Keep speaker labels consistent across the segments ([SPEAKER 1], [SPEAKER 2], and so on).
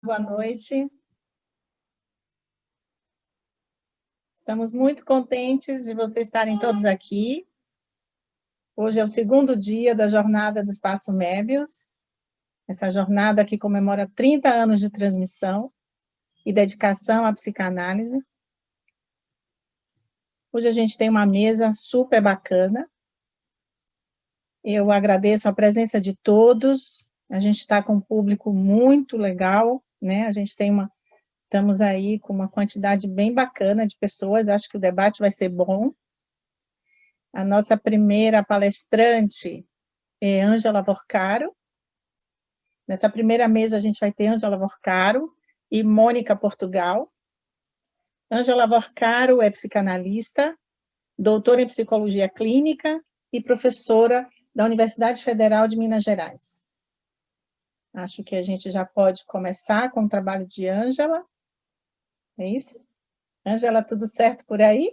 [SPEAKER 1] Boa noite. Estamos muito contentes de vocês estarem todos aqui. Hoje é o segundo dia da jornada do Espaço Mébius, essa jornada que comemora 30 anos de transmissão e dedicação à psicanálise. Hoje a gente tem uma mesa super bacana. Eu agradeço a presença de todos. A gente está com um público muito legal, né? Estamos aí com uma quantidade bem bacana de pessoas, acho que o debate vai ser bom. A nossa primeira palestrante é Ângela Vorcaro. Nessa primeira mesa a gente vai ter Ângela Vorcaro e Mônica Portugal. Ângela Vorcaro é psicanalista, doutora em psicologia clínica e professora da Universidade Federal de Minas Gerais. Acho que a gente já pode começar com o trabalho de Ângela. É isso? Ângela, tudo certo por aí?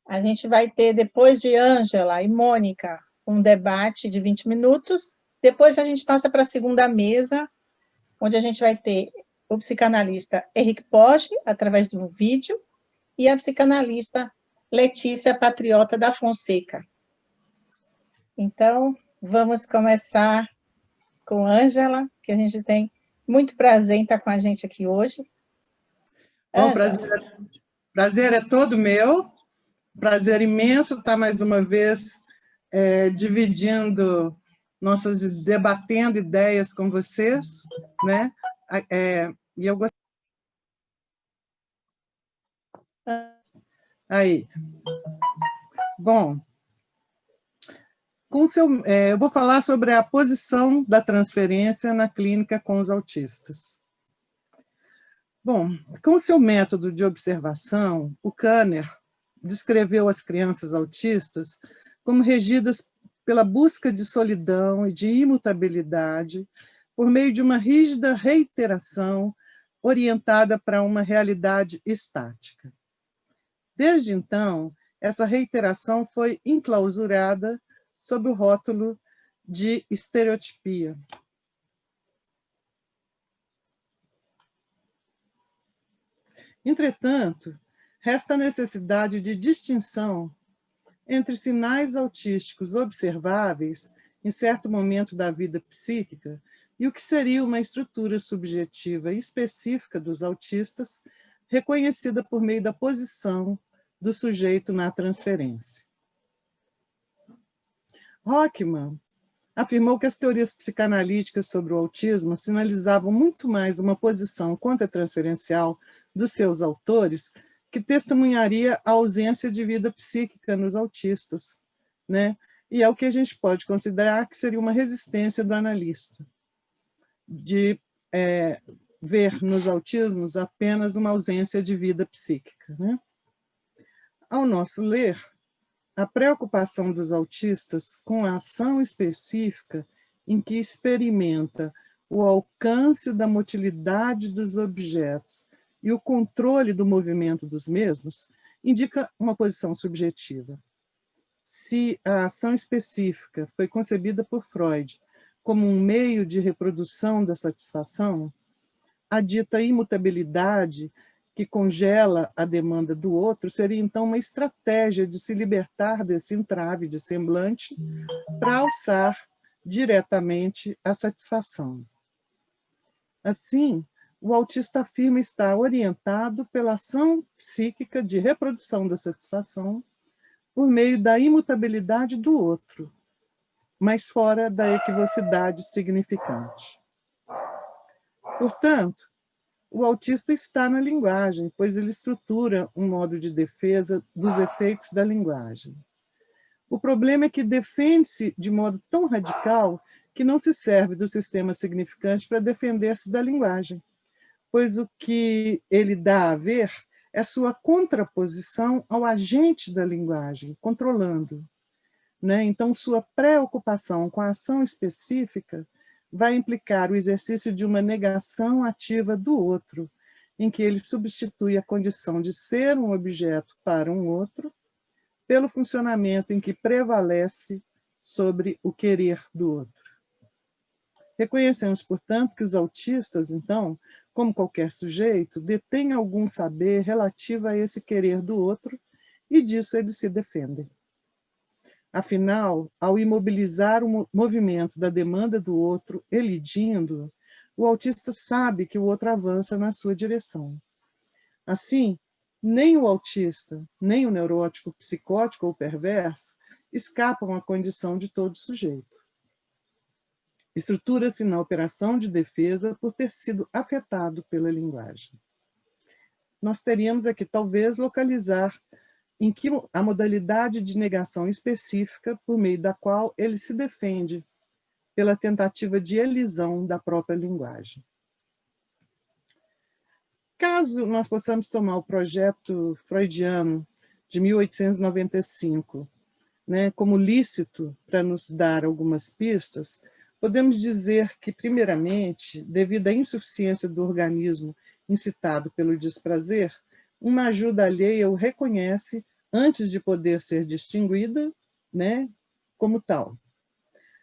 [SPEAKER 1] A gente vai ter, depois de Ângela e Mônica, um debate de 20 minutos. Depois a gente passa para a segunda mesa, onde a gente vai ter o psicanalista Henrique Poge, através de um vídeo, e a psicanalista Letícia Patriota da Fonseca. Então, vamos começar com Ângela, que a gente tem muito prazer em estar com a gente aqui hoje.
[SPEAKER 2] Bom, prazer é todo meu. Prazer imenso estar mais uma vez debatendo ideias com vocês, né? E eu gostaria. Aí. Bom, eu vou falar sobre a posição da transferência na clínica com os autistas. Bom, com o seu método de observação, o Kanner descreveu as crianças autistas como regidas pela busca de solidão e de imutabilidade por meio de uma rígida reiteração orientada para uma realidade estática. Desde então, essa reiteração foi enclausurada sob o rótulo de estereotipia. Entretanto, resta a necessidade de distinção entre sinais autísticos observáveis em certo momento da vida psíquica e o que seria uma estrutura subjetiva específica dos autistas, reconhecida por meio da posição do sujeito na transferência. Rockman afirmou que as teorias psicanalíticas sobre o autismo sinalizavam muito mais uma posição contratransferencial dos seus autores, que testemunharia a ausência de vida psíquica nos autistas, né? E é o que a gente pode considerar que seria uma resistência do analista, de ver nos autismos apenas uma ausência de vida psíquica, né? Ao nosso ler, a preocupação dos autistas com a ação específica em que experimenta o alcance da motilidade dos objetos e o controle do movimento dos mesmos indica uma posição subjetiva. Se a ação específica foi concebida por Freud como um meio de reprodução da satisfação, a dita imutabilidade que congela a demanda do outro seria, então, uma estratégia de se libertar desse entrave de semblante para alçar diretamente a satisfação. Assim, o autista afirma estar orientado pela ação psíquica de reprodução da satisfação por meio da imutabilidade do outro, mas fora da equivocidade significante. Portanto, o autista está na linguagem, pois ele estrutura um modo de defesa dos efeitos da linguagem. O problema é que defende-se de modo tão radical que não se serve do sistema significante para defender-se da linguagem, pois o que ele dá a ver é sua contraposição ao agente da linguagem, controlando, né? Então, sua preocupação com a ação específica vai implicar o exercício de uma negação ativa do outro, em que ele substitui a condição de ser um objeto para um outro pelo funcionamento em que prevalece sobre o querer do outro. Reconhecemos, portanto, que os autistas, então, como qualquer sujeito, detêm algum saber relativo a esse querer do outro, e disso eles se defendem. Afinal, ao imobilizar o movimento da demanda do outro, elidindo-o, o autista sabe que o outro avança na sua direção. Assim, nem o autista, nem o neurótico, psicótico ou perverso escapam à condição de todo sujeito. Estrutura-se na operação de defesa por ter sido afetado pela linguagem. Nós teríamos aqui, talvez, localizar em que a modalidade de negação específica por meio da qual ele se defende pela tentativa de elisão da própria linguagem. Caso nós possamos tomar o projeto freudiano de 1895, né, como lícito para nos dar algumas pistas, podemos dizer que, primeiramente, devido à insuficiência do organismo incitado pelo desprazer, uma ajuda alheia o reconhece antes de poder ser distinguida, né, como tal.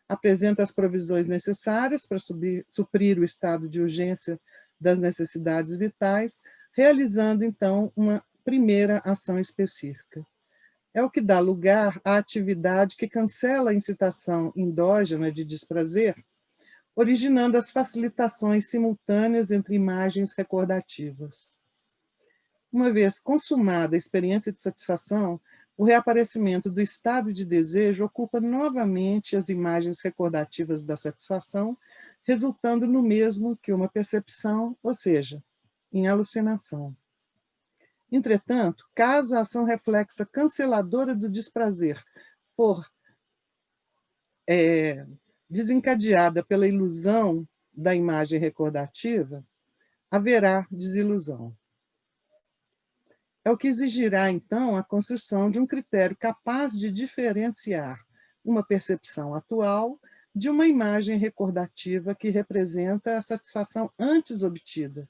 [SPEAKER 2] Apresenta as provisões necessárias para suprir o estado de urgência das necessidades vitais, realizando, então, uma primeira ação específica. É o que dá lugar à atividade que cancela a incitação endógena de desprazer, originando as facilitações simultâneas entre imagens recordativas. Uma vez consumada a experiência de satisfação, o reaparecimento do estado de desejo ocupa novamente as imagens recordativas da satisfação, resultando no mesmo que uma percepção, ou seja, em alucinação. Entretanto, caso a ação reflexa canceladora do desprazer for desencadeada pela ilusão da imagem recordativa, haverá desilusão. É o que exigirá, então, a construção de um critério capaz de diferenciar uma percepção atual de uma imagem recordativa que representa a satisfação antes obtida,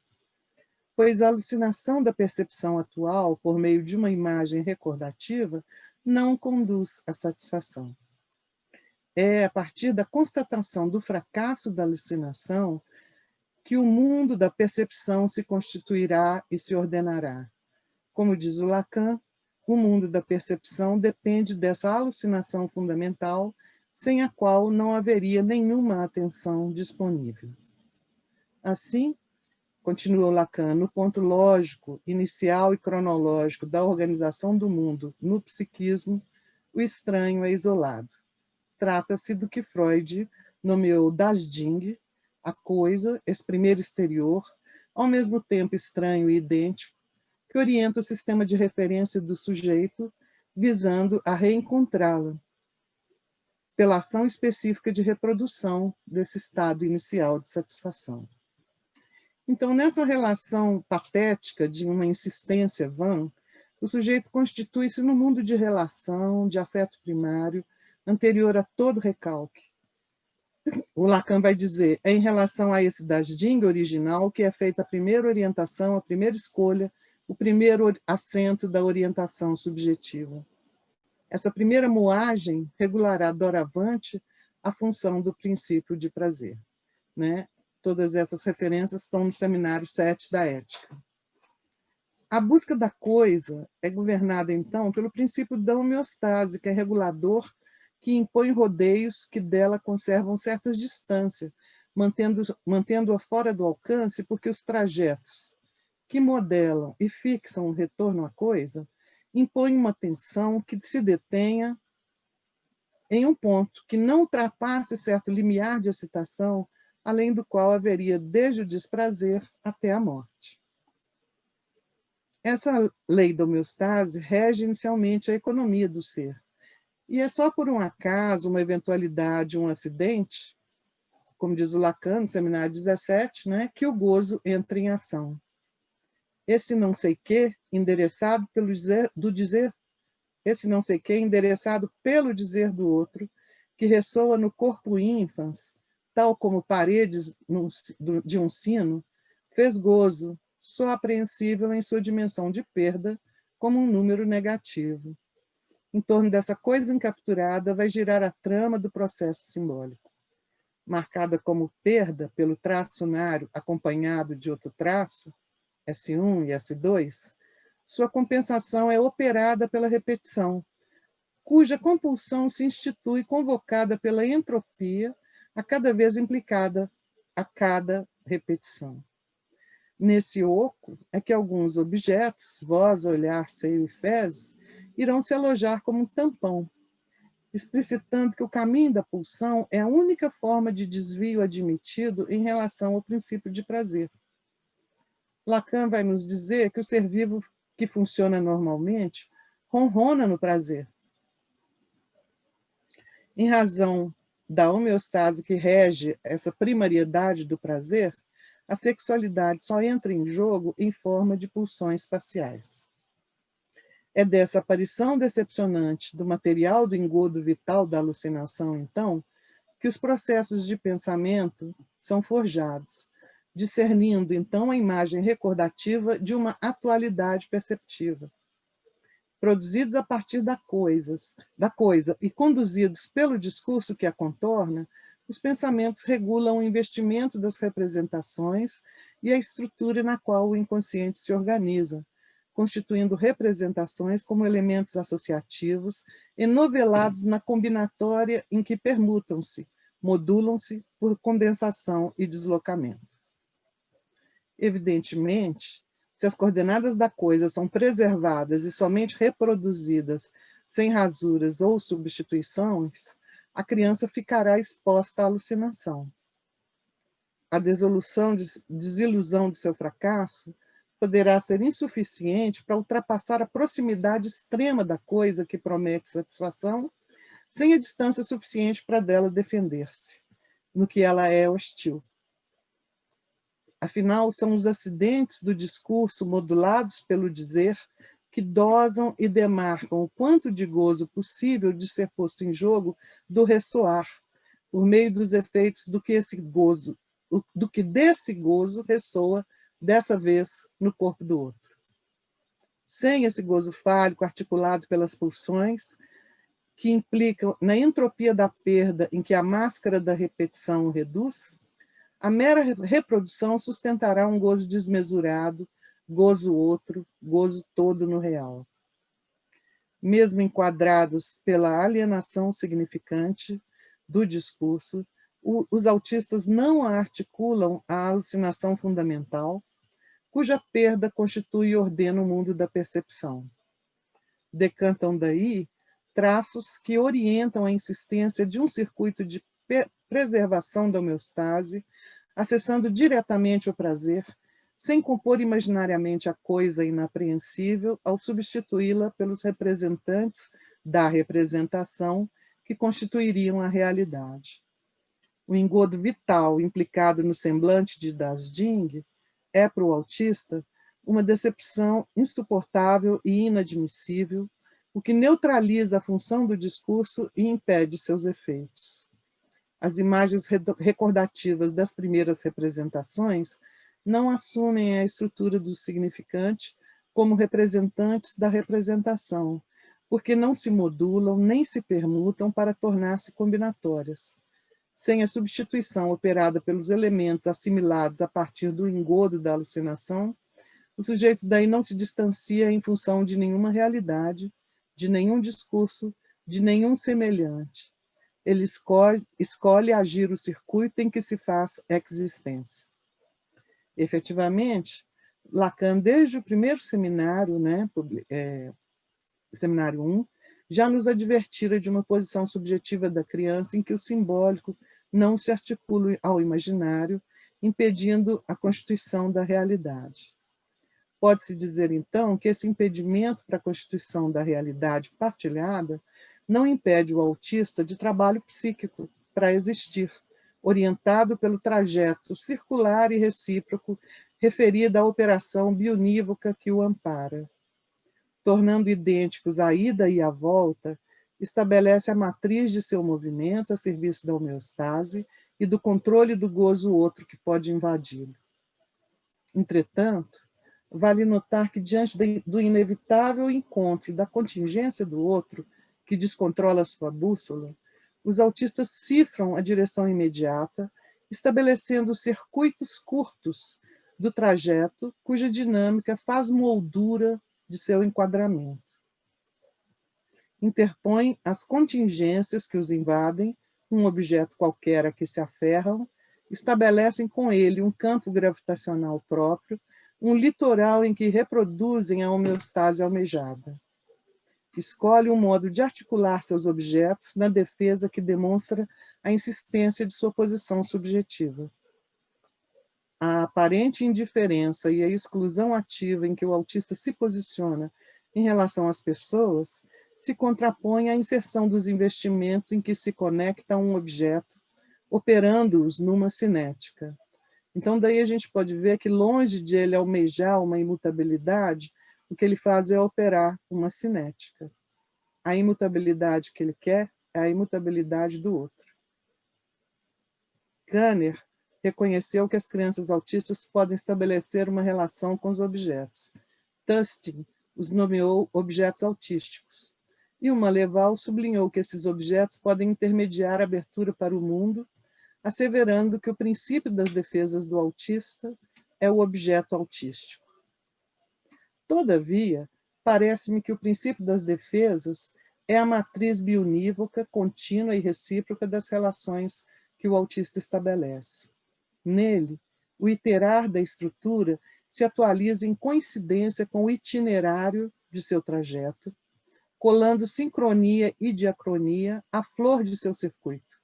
[SPEAKER 2] pois a alucinação da percepção atual por meio de uma imagem recordativa não conduz à satisfação. É a partir da constatação do fracasso da alucinação que o mundo da percepção se constituirá e se ordenará. Como diz o Lacan, o mundo da percepção depende dessa alucinação fundamental, sem a qual não haveria nenhuma atenção disponível. Assim, continuou Lacan, no ponto lógico, inicial e cronológico da organização do mundo no psiquismo, o estranho é isolado. Trata-se do que Freud nomeou das Ding, a coisa, esse primeiro exterior, ao mesmo tempo estranho e idêntico, que orienta o sistema de referência do sujeito, visando a reencontrá-la, pela ação específica de reprodução desse estado inicial de satisfação. Então, nessa relação patética de uma insistência vã, o sujeito constitui-se no mundo de relação, de afeto primário, anterior a todo recalque. O Lacan vai dizer, é em relação a esse Dasding original que é feita a primeira orientação, a primeira escolha, o primeiro assento da orientação subjetiva. Essa primeira moagem regulará doravante a função do princípio de prazer. Né? Todas essas referências estão no seminário 7 da Ética. A busca da coisa é governada, então, pelo princípio da homeostase, que é regulador, que impõe rodeios que dela conservam certas distâncias, mantendo-a fora do alcance, porque os trajetos que modelam e fixam o retorno à coisa impõem uma tensão que se detenha em um ponto que não ultrapasse certo limiar de excitação, além do qual haveria desde o desprazer até a morte. Essa lei da homeostase rege inicialmente a economia do ser. E é só por um acaso, uma eventualidade, um acidente, como diz o Lacan, no seminário 17, né, que o gozo entra em ação. Esse não sei quê, endereçado pelo dizer do outro, que ressoa no corpo ínfans, tal como paredes de um sino, fez gozo, só apreensível em sua dimensão de perda, como um número negativo. Em torno dessa coisa incapturada vai girar a trama do processo simbólico. marcada como perda pelo traço unário acompanhado de outro traço, S1 e S2, sua compensação é operada pela repetição, cuja compulsão se institui convocada pela entropia a cada vez implicada a cada repetição. Nesse oco é que alguns objetos, voz, olhar, seio e fezes, irão se alojar como um tampão, explicitando que o caminho da pulsão é a única forma de desvio admitido em relação ao princípio de prazer. Lacan vai nos dizer que o ser vivo que funciona normalmente ronrona no prazer. Em razão da homeostase que rege essa primariedade do prazer, a sexualidade só entra em jogo em forma de pulsões parciais. É dessa aparição decepcionante do material do engodo vital da alucinação, então, que os processos de pensamento são forjados, discernindo, então, a imagem recordativa de uma atualidade perceptiva. Produzidos a partir da coisa e conduzidos pelo discurso que a contorna, os pensamentos regulam o investimento das representações e a estrutura na qual o inconsciente se organiza, constituindo representações como elementos associativos enovelados na combinatória em que permutam-se, modulam-se por condensação e deslocamento. Evidentemente, se as coordenadas da coisa são preservadas e somente reproduzidas sem rasuras ou substituições, a criança ficará exposta à alucinação. A desilusão de seu fracasso poderá ser insuficiente para ultrapassar a proximidade extrema da coisa que promete satisfação, sem a distância suficiente para dela defender-se, no que ela é hostil. Afinal, são os acidentes do discurso modulados pelo dizer que dosam e demarcam o quanto de gozo possível de ser posto em jogo do ressoar, por meio dos efeitos do que desse gozo ressoa, dessa vez, no corpo do outro. Sem esse gozo fálico articulado pelas pulsões, que implicam na entropia da perda em que a máscara da repetição o reduz, a mera reprodução sustentará um gozo desmesurado, gozo outro, gozo todo no real. Mesmo enquadrados pela alienação significante do discurso, os autistas não articulam a alucinação fundamental, cuja perda constitui e ordena o mundo da percepção. Decantam daí traços que orientam a insistência de um circuito de preservação da homeostase, acessando diretamente o prazer, sem compor imaginariamente a coisa inapreensível ao substituí-la pelos representantes da representação que constituiriam a realidade. O engodo vital implicado no semblante de Das Ding é, para o autista, uma decepção insuportável e inadmissível, o que neutraliza a função do discurso e impede seus efeitos. As imagens recordativas das primeiras representações não assumem a estrutura do significante como representantes da representação, porque não se modulam nem se permutam para tornar-se combinatórias. Sem a substituição operada pelos elementos assimilados a partir do engodo da alucinação, o sujeito daí não se distancia em função de nenhuma realidade, de nenhum discurso, de nenhum semelhante. Ele escolhe agir o circuito em que se faz existência. Efetivamente, Lacan, desde o primeiro seminário, seminário 1, já nos advertira de uma posição subjetiva da criança em que o simbólico não se articula ao imaginário, impedindo a constituição da realidade. Pode-se dizer, então, que esse impedimento para a constituição da realidade partilhada não impede o autista de trabalho psíquico para existir, orientado pelo trajeto circular e recíproco referido à operação bionívoca que o ampara. Tornando idênticos a ida e a volta, estabelece a matriz de seu movimento a serviço da homeostase e do controle do gozo outro que pode invadi-lo. Entretanto, vale notar que, diante do inevitável encontro da contingência do outro, que descontrola sua bússola, os autistas cifram a direção imediata, estabelecendo circuitos curtos do trajeto, cuja dinâmica faz moldura de seu enquadramento. Interpõem as contingências que os invadem, um objeto qualquer a que se aferram, estabelecem com ele um campo gravitacional próprio, um litoral em que reproduzem a homeostase almejada. Escolhe um modo de articular seus objetos na defesa que demonstra a insistência de sua posição subjetiva. A aparente indiferença e a exclusão ativa em que o autista se posiciona em relação às pessoas se contrapõe à inserção dos investimentos em que se conecta a um objeto, operando-os numa cinética. Então, daí a gente pode ver que, longe de ele almejar uma imutabilidade, o que ele faz é operar uma cinética. A imutabilidade que ele quer é a imutabilidade do outro. Kanner reconheceu que as crianças autistas podem estabelecer uma relação com os objetos. Tustin os nomeou objetos autísticos. E o Maleval sublinhou que esses objetos podem intermediar a abertura para o mundo, asseverando que o princípio das defesas do autista é o objeto autístico. Todavia, parece-me que o princípio das defesas é a matriz bionívoca, contínua e recíproca das relações que o autista estabelece. Nele, o iterar da estrutura se atualiza em coincidência com o itinerário de seu trajeto, colando sincronia e diacronia à flor de seu circuito.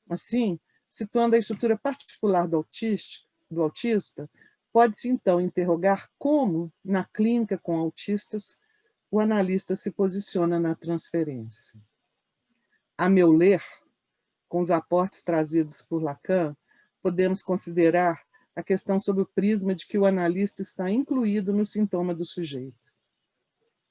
[SPEAKER 2] Assim, situando a estrutura particular do autista, pode-se então interrogar como, na clínica com autistas, o analista se posiciona na transferência. A meu ler, com os aportes trazidos por Lacan, podemos considerar a questão sob o prisma de que o analista está incluído no sintoma do sujeito.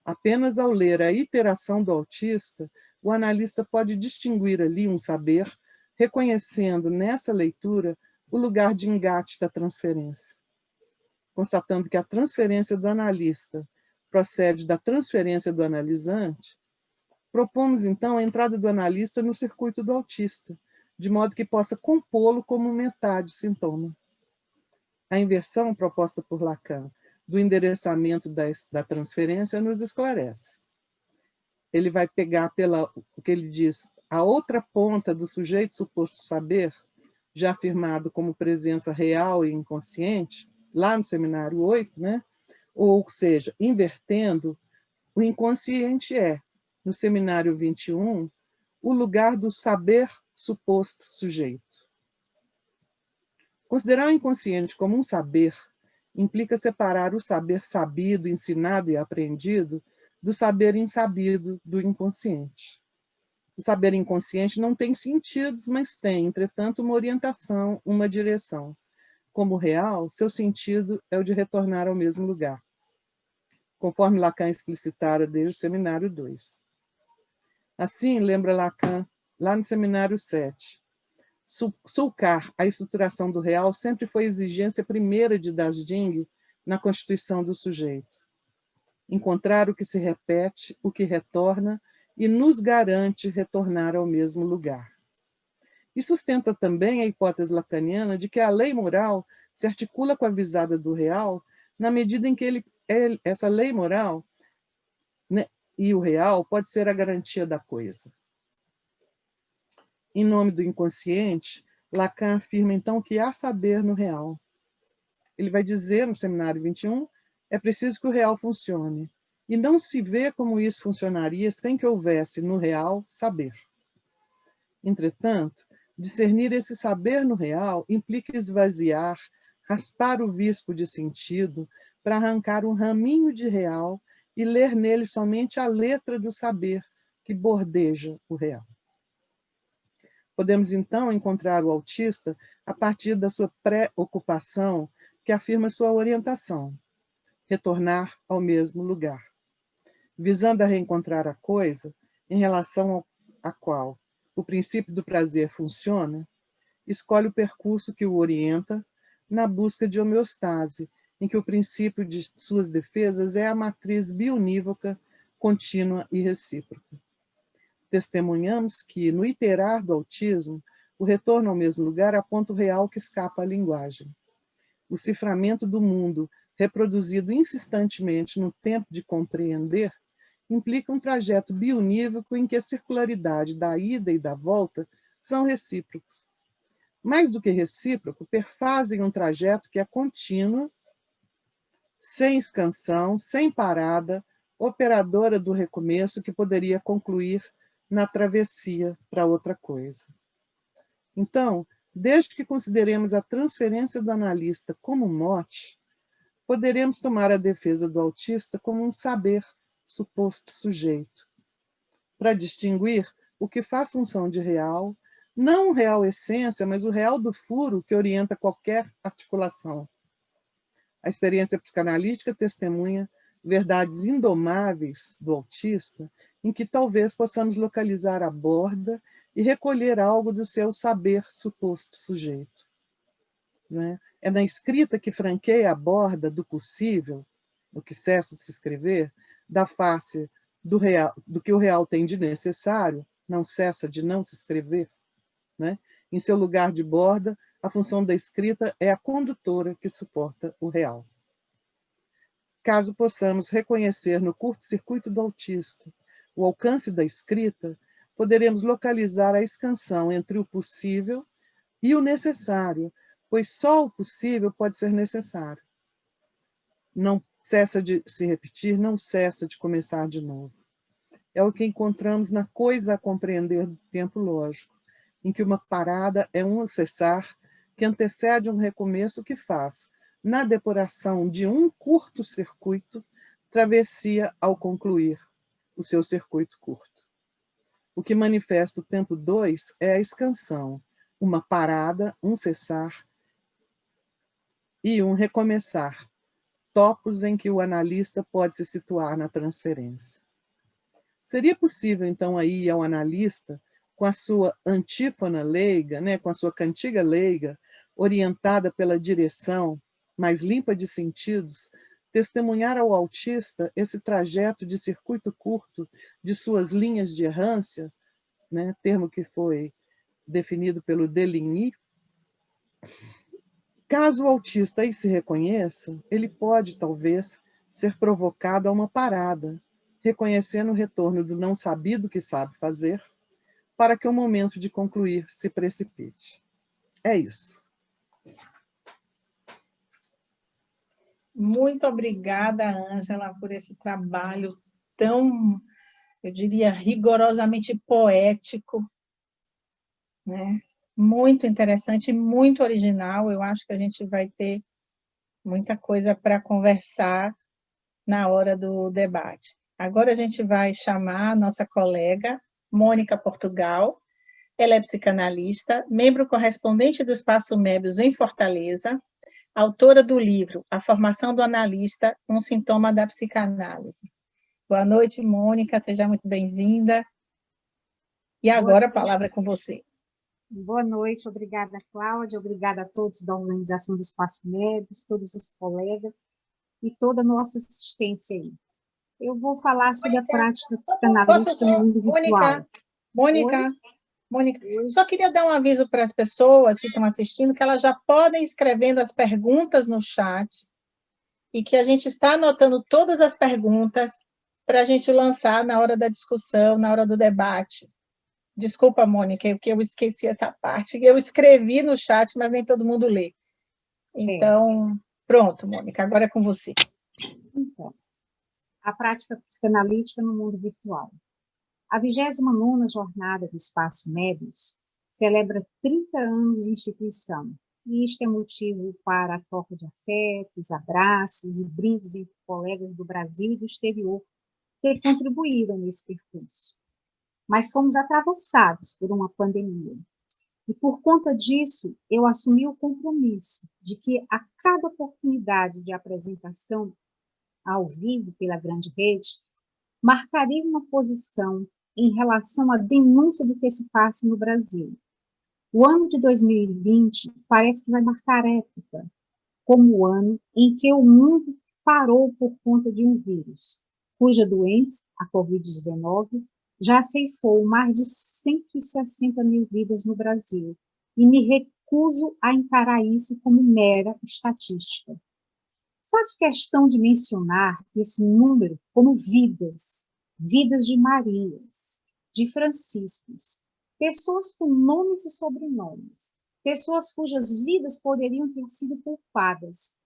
[SPEAKER 2] Apenas ao ler a iteração do autista, o analista pode distinguir ali um saber, reconhecendo nessa leitura o lugar de engate da transferência. Constatando que a transferência do analista procede da transferência do analisante, propomos então a entrada do analista no circuito do autista, de modo que possa compô-lo como metade sintoma. A inversão proposta por Lacan do endereçamento da transferência nos esclarece. Ele vai pegar o que ele diz, a outra ponta do sujeito suposto saber, já afirmado como presença real e inconsciente, lá no seminário 8, né? Ou seja, invertendo, o inconsciente no seminário 21, o lugar do saber suposto sujeito. Considerar o inconsciente como um saber implica separar o saber sabido, ensinado e aprendido do saber insabido do inconsciente. O saber inconsciente não tem sentidos, mas tem, entretanto, uma orientação, uma direção. Como real, seu sentido é o de retornar ao mesmo lugar, conforme Lacan explicitara desde o seminário 2. Assim, lembra Lacan, lá no seminário 7, sulcar a estruturação do real sempre foi exigência primeira de Dasding na constituição do sujeito. Encontrar o que se repete, o que retorna, e nos garante retornar ao mesmo lugar. E sustenta também a hipótese lacaniana de que a lei moral se articula com a visada do real na medida em que essa lei moral, né, e o real pode ser a garantia da coisa. Em nome do inconsciente, Lacan afirma então que há saber no real. Ele vai dizer no seminário 21, é preciso que o real funcione, e não se vê como isso funcionaria sem que houvesse no real saber. Entretanto, discernir esse saber no real implica esvaziar, raspar o visco de sentido para arrancar um raminho de real e ler nele somente a letra do saber que bordeja o real. Podemos, então, encontrar o autista a partir da sua pré-ocupação que afirma sua orientação, retornar ao mesmo lugar. Visando a reencontrar a coisa em relação à qual o princípio do prazer funciona, escolhe o percurso que o orienta na busca de homeostase, em que o princípio de suas defesas é a matriz bionívoca, contínua e recíproca. Testemunhamos que, no iterar do autismo, o retorno ao mesmo lugar aponta o real que escapa à linguagem. O ciframento do mundo, reproduzido insistentemente no tempo de compreender, implica um trajeto bionívoco em que a circularidade da ida e da volta são recíprocos. Mais do que recíproco, perfazem um trajeto que é contínuo, sem escansão, sem parada, operadora do recomeço que poderia concluir na travessia para outra coisa. Então, desde que consideremos a transferência do analista como mote, poderemos tomar a defesa do autista como um saber suposto sujeito, para distinguir o que faz função de real, não o real essência, mas o real do furo que orienta qualquer articulação. A experiência psicanalítica testemunha verdades indomáveis do autista, em que talvez possamos localizar a borda e recolher algo do seu saber suposto sujeito. É na escrita que franqueia a borda do possível, o que cessa de se escrever, da face do real, do que o real tem de necessário, não cessa de não se escrever. Em seu lugar de borda, a função da escrita é a condutora que suporta o real. Caso possamos reconhecer no curto-circuito do autista o alcance da escrita, poderemos localizar a escansão entre o possível e o necessário, pois só o possível pode ser necessário. Não cessa de se repetir, não cessa de começar de novo. É o que encontramos na coisa a compreender do tempo lógico, em que uma parada é um cessar que antecede um recomeço que faz, na depuração de um curto-circuito, travessia ao concluir o seu circuito curto. O que manifesta o tempo 2 é a escansão, uma parada, um cessar e um recomeçar, topos em que o analista pode se situar na transferência. Seria possível, então, aí ao analista, com a sua antífona leiga, com a sua cantiga leiga, orientada pela direção, mais limpa de sentidos, testemunhar ao autista esse trajeto de circuito curto de suas linhas de errância, termo que foi definido pelo Deligny. Caso o autista aí se reconheça, ele pode, talvez, ser provocado a uma parada, reconhecendo o retorno do não sabido que sabe fazer, para que o momento de concluir se precipite. É isso.
[SPEAKER 1] Muito obrigada, Ângela, por esse trabalho tão, eu diria, rigorosamente poético, Muito interessante e muito original. Eu acho que a gente vai ter muita coisa para conversar na hora do debate. Agora a gente vai chamar a nossa colega, Mônica Portugal. Ela é psicanalista, membro correspondente do Espaço Mébius em Fortaleza, autora do livro A Formação do Analista, um sintoma da psicanálise. Boa noite, Mônica, seja muito bem-vinda. E agora a palavra é com você.
[SPEAKER 3] Boa noite, obrigada, Cláudia, obrigada a todos da organização do Espaço Mébius, todos os colegas e toda a nossa assistência aí. Eu vou falar sobre a prática psicanalítica no mundo virtual.
[SPEAKER 1] Mônica, só queria dar um aviso para as pessoas que estão assistindo que elas já podem ir escrevendo as perguntas no chat e que a gente está anotando todas as perguntas para a gente lançar na hora da discussão, na hora do debate. Desculpa, Mônica, que eu esqueci essa parte. Eu escrevi no chat, mas nem todo mundo lê. Então, pronto, Mônica, agora é com você.
[SPEAKER 3] Então, a prática psicanalítica no mundo virtual. A 29ª Jornada do Espaço Mébius celebra 30 anos de instituição, e isto é motivo para a troca de afetos, abraços e brindes entre colegas do Brasil e do exterior que contribuíram nesse percurso. Mas fomos atravessados por uma pandemia. E por conta disso, eu assumi o compromisso de que a cada oportunidade de apresentação ao vivo pela grande rede, marcaria uma posição em relação à denúncia do que se passa no Brasil. O ano de 2020 parece que vai marcar época, como o ano em que o mundo parou por conta de um vírus, cuja doença, a Covid-19, já ceifou mais de 160 mil vidas no Brasil, e me recuso a encarar isso como mera estatística. Faço questão de mencionar esse número como vidas, vidas de Marias, de Franciscos, pessoas com nomes e sobrenomes, pessoas cujas vidas poderiam ter sido poupadas,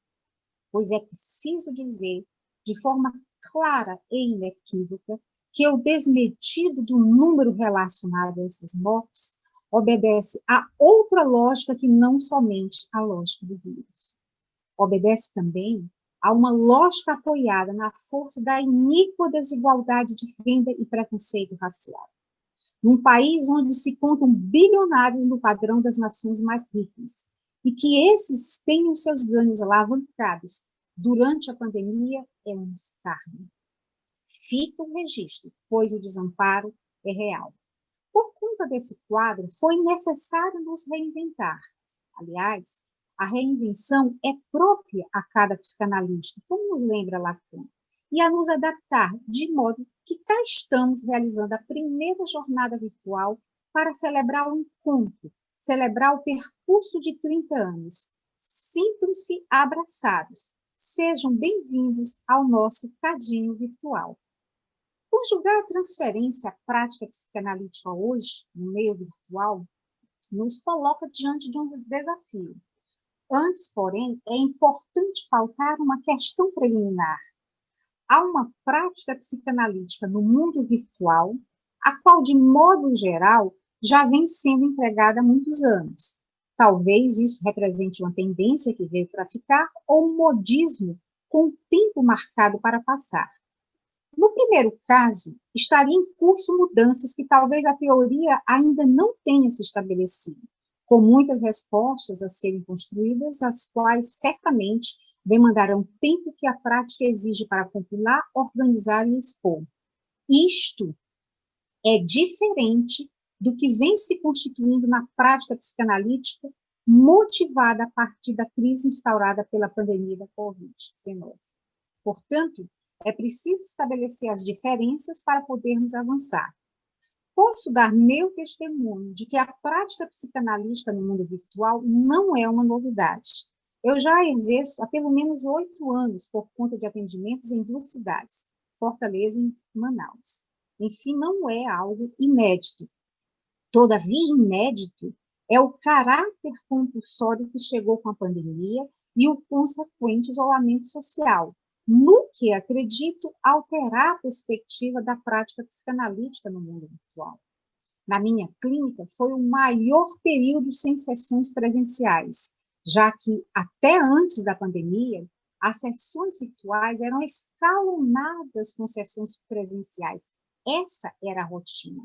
[SPEAKER 3] pois é preciso dizer, de forma clara e inequívoca, que o desmedido do número relacionado a essas mortes obedece a outra lógica que não somente a lógica do vírus. Obedece também a uma lógica apoiada na força da iníqua desigualdade de renda e preconceito racial. Num país onde se contam bilionários no padrão das nações mais ricas, e que esses têm os seus ganhos alavancados durante a pandemia, é um escárnio. Fica o registro, pois o desamparo é real. Por conta desse quadro, foi necessário nos reinventar. Aliás, a reinvenção é própria a cada psicanalista, como nos lembra Lacan, e a nos adaptar, de modo que cá estamos realizando a primeira jornada virtual para celebrar o encontro, celebrar o percurso de 30 anos. Sintam-se abraçados, sejam bem-vindos ao nosso cadinho virtual. Conjugar a transferência à prática psicanalítica hoje, no meio virtual, nos coloca diante de um desafio. Antes, porém, é importante pautar uma questão preliminar. Há uma prática psicanalítica no mundo virtual, a qual, de modo geral, já vem sendo empregada há muitos anos. Talvez isso represente uma tendência que veio para ficar ou um modismo com o tempo marcado para passar. No primeiro caso, estaria em curso mudanças que talvez a teoria ainda não tenha se estabelecido, com muitas respostas a serem construídas, as quais certamente demandarão tempo que a prática exige para compilar, organizar e expor. Isto é diferente do que vem se constituindo na prática psicanalítica, motivada a partir da crise instaurada pela pandemia da Covid-19. Portanto, é preciso estabelecer as diferenças para podermos avançar. Posso dar meu testemunho de que a prática psicanalítica no mundo virtual não é uma novidade. Eu já exerço há pelo menos 8 anos por conta de atendimentos em 2 cidades, Fortaleza e Manaus. Enfim, não é algo inédito. Todavia, inédito é o caráter compulsório que chegou com a pandemia e o consequente isolamento social, no que acredito alterar a perspectiva da prática psicanalítica no mundo virtual. Na minha clínica, foi o maior período sem sessões presenciais, já que, até antes da pandemia, as sessões virtuais eram escalonadas com sessões presenciais. Essa era a rotina.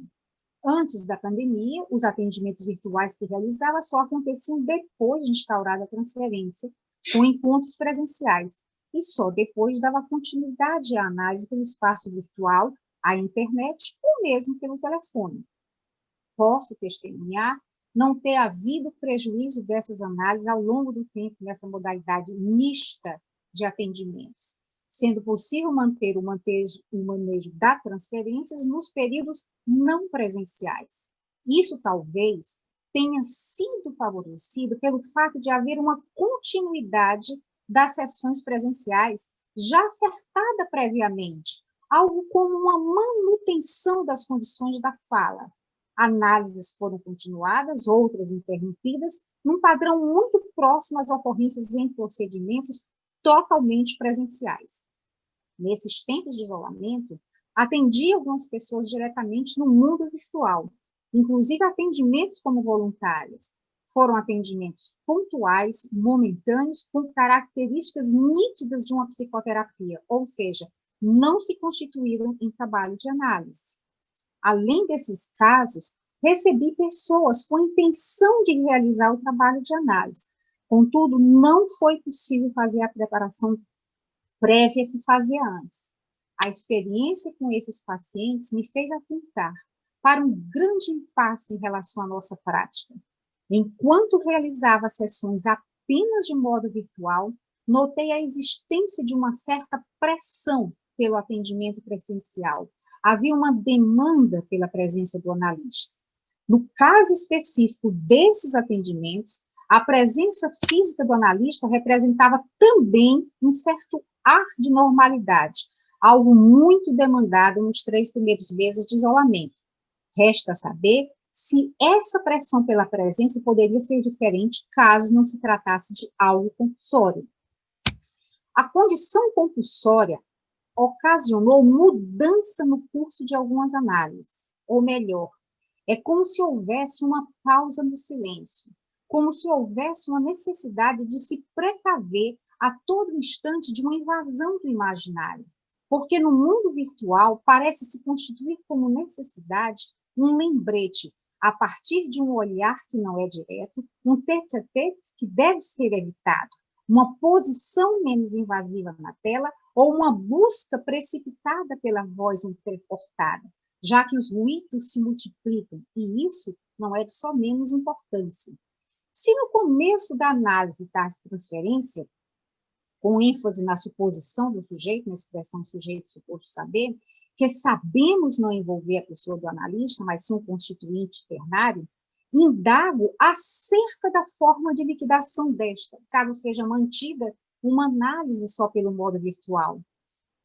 [SPEAKER 3] Antes da pandemia, os atendimentos virtuais que realizava só aconteciam depois de instaurada a transferência, com encontros presenciais, e só depois dava continuidade à análise pelo espaço virtual, à internet ou mesmo pelo telefone. Posso testemunhar não ter havido prejuízo dessas análises ao longo do tempo nessa modalidade mista de atendimentos, sendo possível manter o manejo das transferências nos períodos não presenciais. Isso talvez tenha sido favorecido pelo fato de haver uma continuidade das sessões presenciais já acertada previamente, algo como uma manutenção das condições da fala. Análises foram continuadas, outras interrompidas, num padrão muito próximo às ocorrências em procedimentos totalmente presenciais. Nesses tempos de isolamento, atendi algumas pessoas diretamente no mundo virtual, inclusive atendimentos como voluntários. Foram atendimentos pontuais, momentâneos, com características nítidas de uma psicoterapia, ou seja, não se constituíram em trabalho de análise. Além desses casos, recebi pessoas com a intenção de realizar o trabalho de análise. Contudo, não foi possível fazer a preparação prévia que fazia antes. A experiência com esses pacientes me fez atentar para um grande impasse em relação à nossa prática. Enquanto realizava sessões apenas de modo virtual, notei a existência de uma certa pressão pelo atendimento presencial, havia uma demanda pela presença do analista. No caso específico desses atendimentos, a presença física do analista representava também um certo ar de normalidade, algo muito demandado nos 3 primeiros meses de isolamento. Resta saber se essa pressão pela presença poderia ser diferente caso não se tratasse de algo compulsório. A condição compulsória ocasionou mudança no curso de algumas análises, ou melhor, é como se houvesse uma pausa no silêncio, como se houvesse uma necessidade de se precaver a todo instante de uma invasão do imaginário, porque no mundo virtual parece se constituir como necessidade um lembrete, a partir de um olhar que não é direto, um tete-a-tete que deve ser evitado, uma posição menos invasiva na tela ou uma busca precipitada pela voz entrecortada, já que os ruídos se multiplicam, e isso não é de só menos importância. Se no começo da análise da transferência, com ênfase na suposição do sujeito, na expressão sujeito suposto saber, que sabemos não envolver a pessoa do analista, mas sim um constituinte ternário, indago acerca da forma de liquidação desta, caso seja mantida uma análise só pelo modo virtual.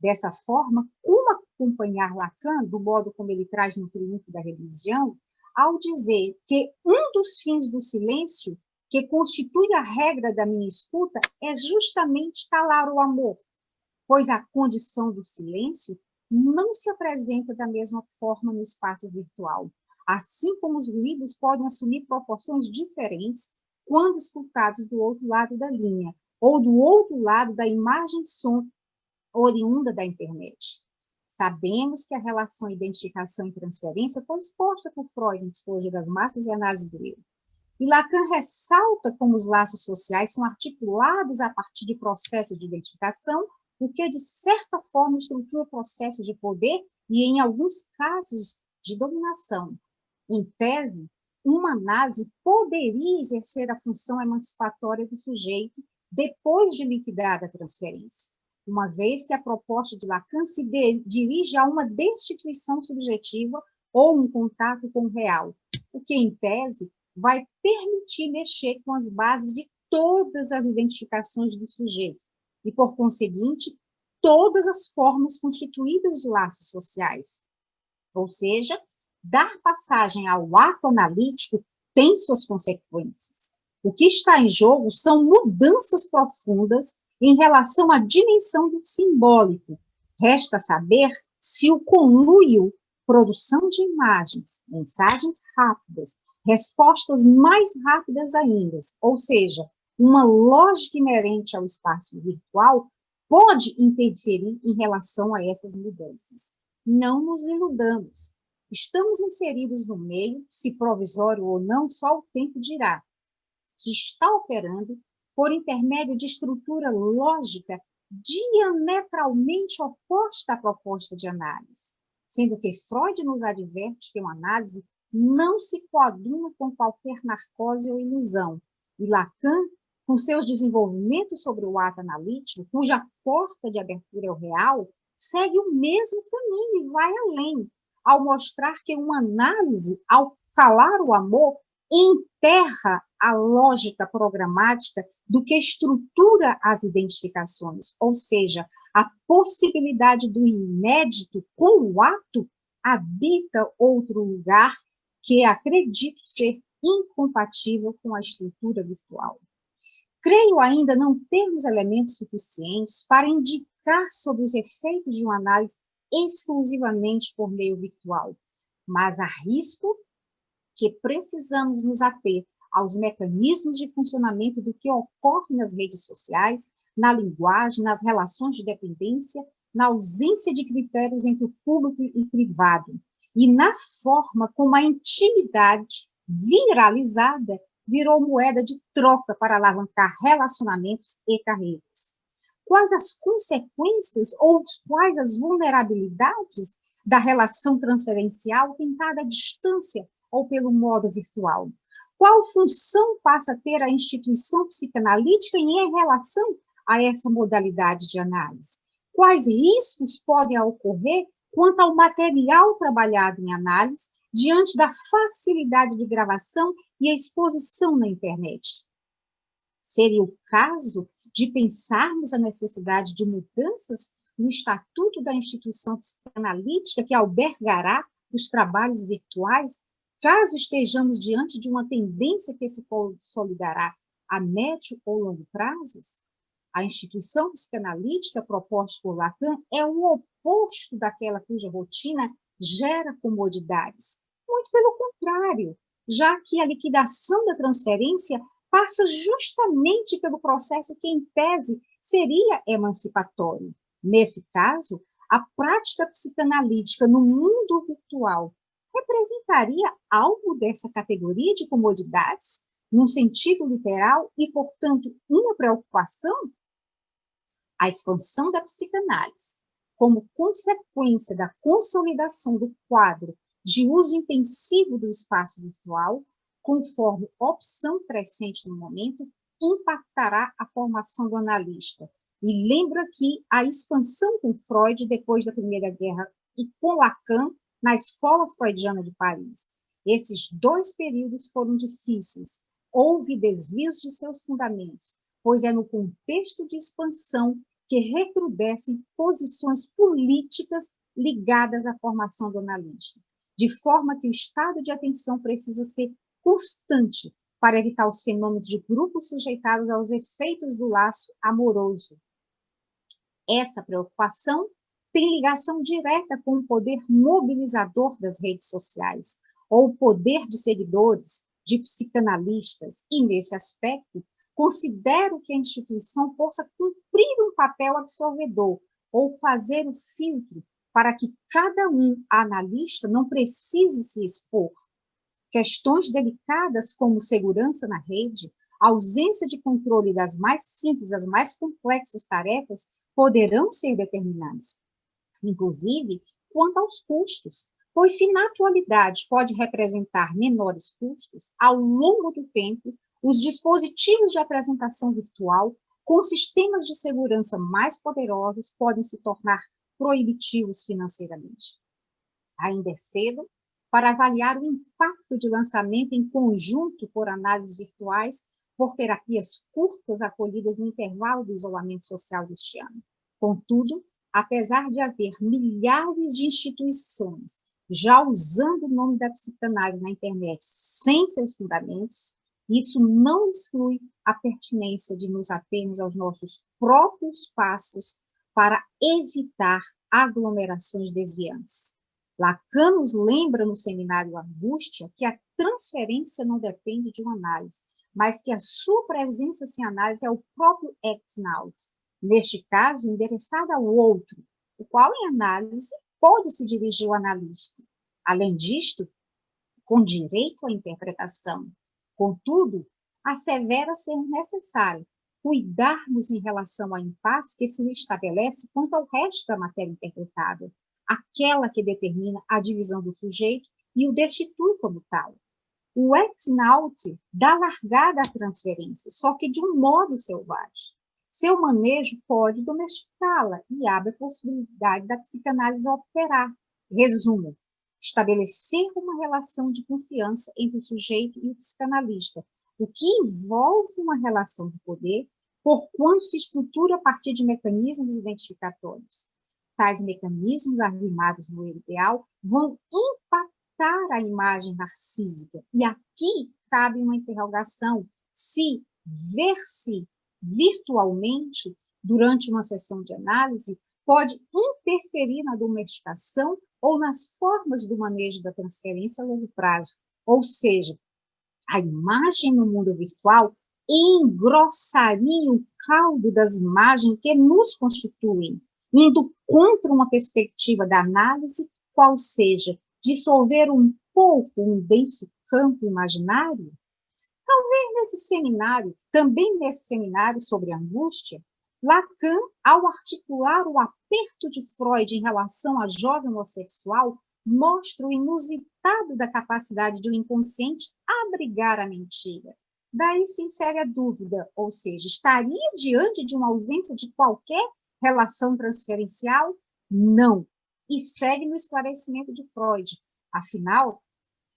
[SPEAKER 3] Dessa forma, como acompanhar Lacan, do modo como ele traz no Triunfo da Religião, ao dizer que um dos fins do silêncio, que constitui a regra da minha escuta, é justamente calar o amor, pois a condição do silêncio não se apresenta da mesma forma no espaço virtual, assim como os ruídos podem assumir proporções diferentes quando escutados do outro lado da linha, ou do outro lado da imagem-som oriunda da internet. Sabemos que a relação identificação e transferência foi exposta por Freud em Psicologia das Massas e Análise do Eu. E Lacan ressalta como os laços sociais são articulados a partir de processos de identificação, o que, de certa forma, estrutura processos de poder e, em alguns casos, de dominação. Em tese, uma análise poderia exercer a função emancipatória do sujeito depois de liquidada a transferência, uma vez que a proposta de Lacan se dirige a uma destituição subjetiva ou um contato com o real, o que, em tese, vai permitir mexer com as bases de todas as identificações do sujeito e, por conseguinte, todas as formas constituídas de laços sociais. Ou seja, dar passagem ao ato analítico tem suas consequências. O que está em jogo são mudanças profundas em relação à dimensão do simbólico. Resta saber se o conluio, produção de imagens, mensagens rápidas, respostas mais rápidas ainda, ou seja, uma lógica inerente ao espaço virtual, pode interferir em relação a essas mudanças. Não nos iludamos. Estamos inseridos no meio, se provisório ou não, só o tempo dirá, que está operando por intermédio de estrutura lógica diametralmente oposta à proposta de análise, sendo que Freud nos adverte que uma análise não se coaduna com qualquer narcose ou ilusão, e Lacan, com seus desenvolvimentos sobre o ato analítico, cuja porta de abertura é o real, segue o mesmo caminho e vai além, ao mostrar que uma análise, ao calar o amor, enterra a lógica programática do que estrutura as identificações, ou seja, a possibilidade do inédito com o ato habita outro lugar que acredito ser incompatível com a estrutura virtual. Creio ainda não termos elementos suficientes para indicar sobre os efeitos de uma análise exclusivamente por meio virtual, mas arrisco que precisamos nos ater aos mecanismos de funcionamento do que ocorre nas redes sociais, na linguagem, nas relações de dependência, na ausência de critérios entre o público e privado, e na forma como a intimidade viralizada virou moeda de troca para alavancar relacionamentos e carreiras. Quais as consequências ou quais as vulnerabilidades da relação transferencial tentada à distância ou pelo modo virtual? Qual função passa a ter a instituição psicanalítica em relação a essa modalidade de análise? Quais riscos podem ocorrer quanto ao material trabalhado em análise, diante da facilidade de gravação e exposição na internet. Seria o caso de pensarmos a necessidade de mudanças no estatuto da instituição psicanalítica que albergará os trabalhos virtuais, caso estejamos diante de uma tendência que se consolidará a médio ou longo prazos? A instituição psicanalítica proposta por Lacan é o oposto daquela cuja rotina gera comodidades. Muito pelo contrário, já que a liquidação da transferência passa justamente pelo processo que, em tese, seria emancipatório. Nesse caso, a prática psicanalítica no mundo virtual representaria algo dessa categoria de comodidades, num sentido literal, e, portanto, uma preocupação? A expansão da psicanálise, como consequência da consolidação do quadro de uso intensivo do espaço virtual, conforme opção crescente no momento, impactará a formação do analista. E lembro aqui a expansão com Freud depois da Primeira Guerra e com Lacan na Escola Freudiana de Paris. Esses dois períodos foram difíceis. Houve desvios de seus fundamentos, pois é no contexto de expansão que recrudescem posições políticas ligadas à formação do analista, de forma que o estado de atenção precisa ser constante para evitar os fenômenos de grupos sujeitados aos efeitos do laço amoroso. Essa preocupação tem ligação direta com o poder mobilizador das redes sociais, ou o poder de seguidores, de psicanalistas, e, nesse aspecto, considero que a instituição possa cumprir um papel absorvedor, ou fazer o filtro, para que cada analista não precise se expor. Questões delicadas como segurança na rede, ausência de controle das mais simples às mais complexas tarefas poderão ser determinantes, inclusive quanto aos custos, pois se na atualidade pode representar menores custos, ao longo do tempo, os dispositivos de apresentação virtual com sistemas de segurança mais poderosos podem se tornar proibitivos financeiramente. Ainda é cedo para avaliar o impacto de lançamento em conjunto por análises virtuais por terapias curtas acolhidas no intervalo do isolamento social deste ano. Contudo, apesar de haver milhares de instituições já usando o nome da psicanálise na internet sem seus fundamentos, isso não exclui a pertinência de nos atermos aos nossos próprios passos para evitar aglomerações desviantes. Lacan nos lembra no seminário Angústia que a transferência não depende de uma análise, mas que a sua presença sem análise é o próprio ex-naut, neste caso, endereçada ao outro, o qual, em análise, pode se dirigir ao analista. Além disto, com direito à interpretação. Contudo, assevera ser necessário cuidarmos em relação ao impasse que se estabelece quanto ao resto da matéria interpretável, aquela que determina a divisão do sujeito e o destitui como tal. O ex-naut dá largada à transferência, só que de um modo selvagem. Seu manejo pode domesticá-la e abre a possibilidade da psicanálise operar. Resumo: estabelecer uma relação de confiança entre o sujeito e o psicanalista, o que envolve uma relação de poder, porquanto se estrutura a partir de mecanismos identificatórios. Tais mecanismos, arrimados no eu ideal, vão impactar a imagem narcísica. E aqui cabe uma interrogação: se ver-se virtualmente durante uma sessão de análise pode interferir na domesticação ou nas formas do manejo da transferência a longo prazo. Ou seja, a imagem no mundo virtual engrossaria o caldo das imagens que nos constituem, indo contra uma perspectiva da análise, qual seja, dissolver um pouco um denso campo imaginário? Talvez também nesse seminário sobre angústia, Lacan, ao articular o aperto de Freud em relação à jovem homossexual, mostra o inusitado da capacidade de um inconsciente abrigar a mentira. Daí se insere a dúvida, ou seja, estaria diante de uma ausência de qualquer relação transferencial? Não. e segue no esclarecimento de Freud. Afinal,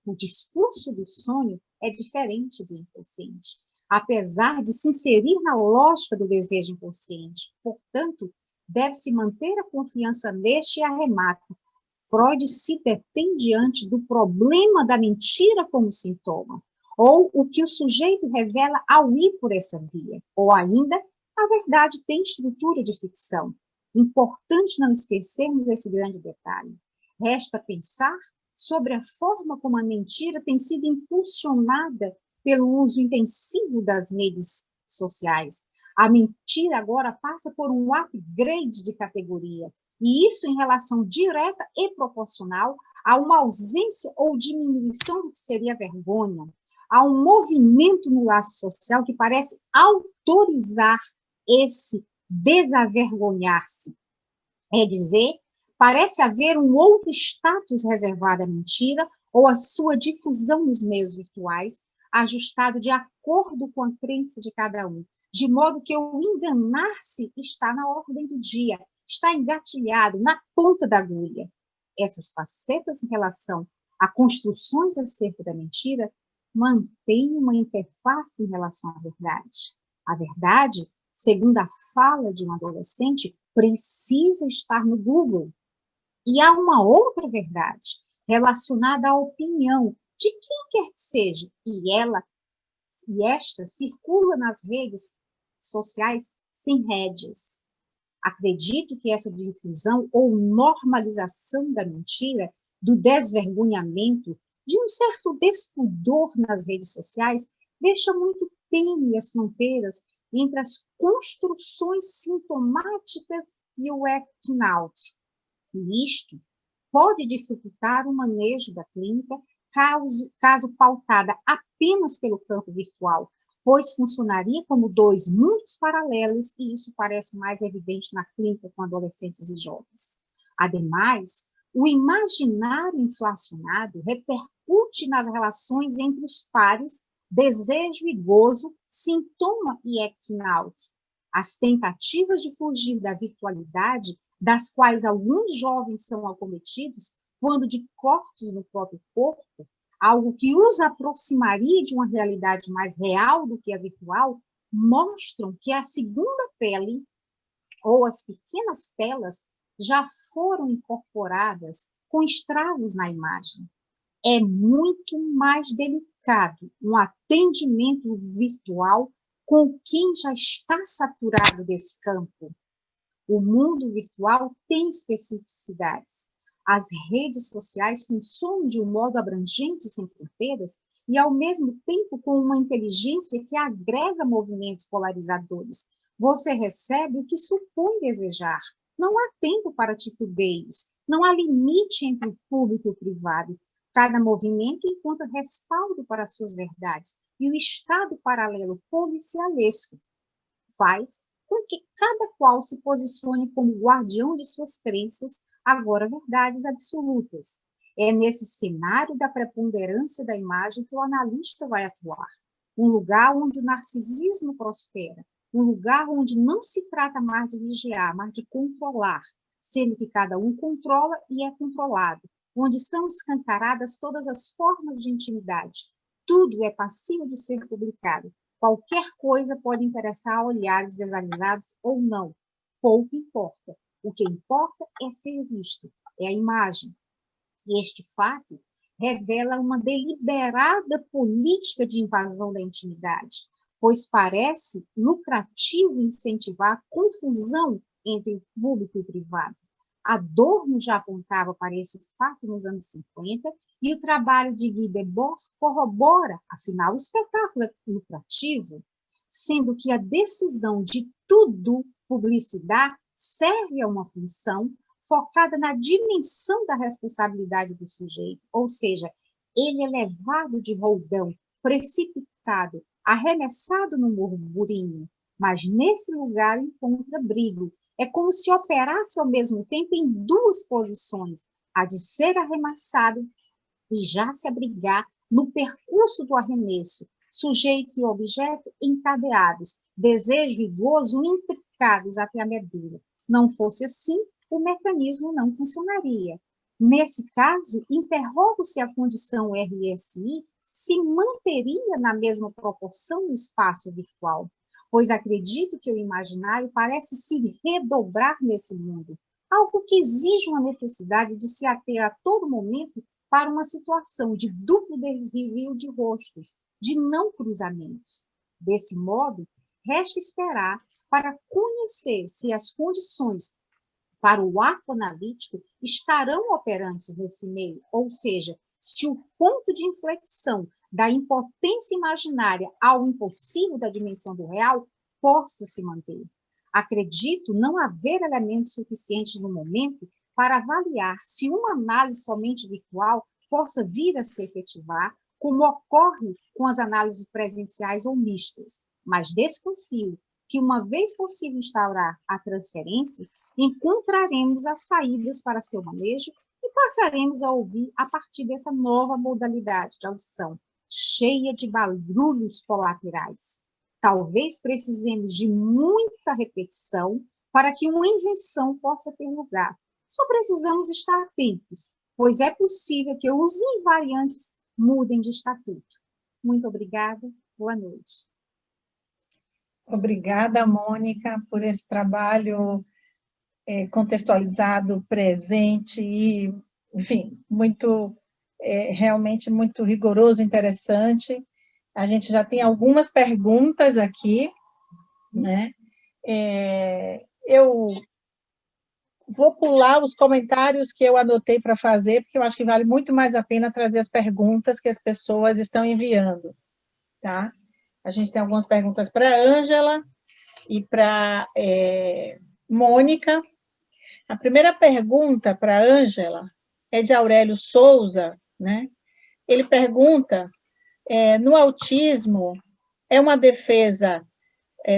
[SPEAKER 3] o discurso do sonho é diferente do inconsciente, apesar de se inserir na lógica do desejo inconsciente. Portanto, deve-se manter a confiança neste e arremata. Freud se detém diante do problema da mentira como sintoma, ou o que o sujeito revela ao ir por essa via, ou ainda, a verdade tem estrutura de ficção. Importante não esquecermos esse grande detalhe. Resta pensar sobre a forma como a mentira tem sido impulsionada pelo uso intensivo das redes sociais. A mentira agora passa por um upgrade de categoria, e isso em relação direta e proporcional a uma ausência ou diminuição do que seria a vergonha. Há um movimento no laço social que parece autorizar esse desavergonhar-se. É dizer, parece haver um outro status reservado à mentira ou à sua difusão nos meios virtuais, ajustado de acordo com a crença de cada um, de modo que o enganar-se está na ordem do dia, está engatilhado na ponta da agulha. Essas facetas em relação a construções acerca da mentira mantêm uma interface em relação à verdade. A verdade, segundo a fala de um adolescente, precisa estar no Google. E há uma outra verdade relacionada à opinião de quem quer que seja, e esta circula nas redes sociais sem rédeas. Acredito que essa difusão ou normalização da mentira, do desvergonhamento, de um certo despudor nas redes sociais, deixa muito tênue as fronteiras entre as construções sintomáticas e o acting out. E isto pode dificultar o manejo da clínica, caso pautada apenas pelo campo virtual, pois funcionaria como dois mundos paralelos, e isso parece mais evidente na clínica com adolescentes e jovens. Ademais, o imaginário inflacionado repercute nas relações entre os pares, desejo e gozo, sintoma e acting out. As tentativas de fugir da virtualidade, das quais alguns jovens são acometidos, quando de cortes no próprio corpo, algo que os aproximaria de uma realidade mais real do que a virtual, mostram que a segunda pele, ou as pequenas telas, já foram incorporadas com estragos na imagem. É muito mais delicado um atendimento virtual com quem já está saturado desse campo. O mundo virtual tem especificidades. As redes sociais funcionam de um modo abrangente e sem fronteiras e, ao mesmo tempo, com uma inteligência que agrega movimentos polarizadores. Você recebe o que supõe desejar. Não há tempo para titubeios. Não há limite entre o público e o privado. Cada movimento encontra respaldo para suas verdades. E o estado paralelo policialesco faz com que cada qual se posicione como guardião de suas crenças, agora verdades absolutas. É nesse cenário da preponderância da imagem que o analista vai atuar. Um lugar onde o narcisismo prospera, um lugar onde não se trata mais de vigiar, mas de controlar, sendo que cada um controla e é controlado, onde são escancaradas todas as formas de intimidade. Tudo é passível de ser publicado. Qualquer coisa pode interessar a olhares desavisados ou não. Pouco importa. O que importa é ser visto, é a imagem. E este fato revela uma deliberada política de invasão da intimidade, pois parece lucrativo incentivar a confusão entre o público e o privado. Adorno já apontava para esse fato nos anos 50, e o trabalho de Guy Debord corrobora, afinal, o espetáculo é lucrativo, sendo que a decisão de tudo publicitar serve a uma função focada na dimensão da responsabilidade do sujeito, ou seja, ele é levado de roldão, precipitado, arremessado no burburinho, mas nesse lugar encontra abrigo. É como se operasse ao mesmo tempo em duas posições, a de ser arremessado e já se abrigar no percurso do arremesso, sujeito e objeto encadeados, desejo e gozo intricados até a medula. Não fosse assim, o mecanismo não funcionaria. Nesse caso, interrogo se a condição RSI se manteria na mesma proporção no espaço virtual, pois acredito que o imaginário parece se redobrar nesse mundo, algo que exige uma necessidade de se ater a todo momento para uma situação de duplo desvio de rostos, de não cruzamentos. Desse modo, resta esperar para conhecer se as condições para o arco analítico estarão operantes nesse meio, ou seja, se o ponto de inflexão da impotência imaginária ao impossível da dimensão do real possa se manter. Acredito não haver elementos suficientes no momento para avaliar se uma análise somente virtual possa vir a se efetivar, como ocorre com as análises presenciais ou mistas, mas desconfio que, uma vez possível instaurar as transferências, encontraremos as saídas para seu manejo e passaremos a ouvir a partir dessa nova modalidade de audição, cheia de barulhos colaterais. Talvez precisemos de muita repetição para que uma invenção possa ter lugar. Só precisamos estar atentos, pois é possível que os invariantes mudem de estatuto. Muito obrigada, boa noite.
[SPEAKER 1] Obrigada, Mônica, por esse trabalho contextualizado, presente e, enfim, realmente muito rigoroso, interessante. A gente já tem algumas perguntas aqui, né? Eu vou pular os comentários que eu anotei para fazer, porque eu acho que vale muito mais a pena trazer as perguntas que as pessoas estão enviando, tá? A gente tem algumas perguntas para a Ângela e para Mônica. A primeira pergunta para a Ângela é de Aurélio Souza, né? Ele pergunta, no autismo, é uma defesa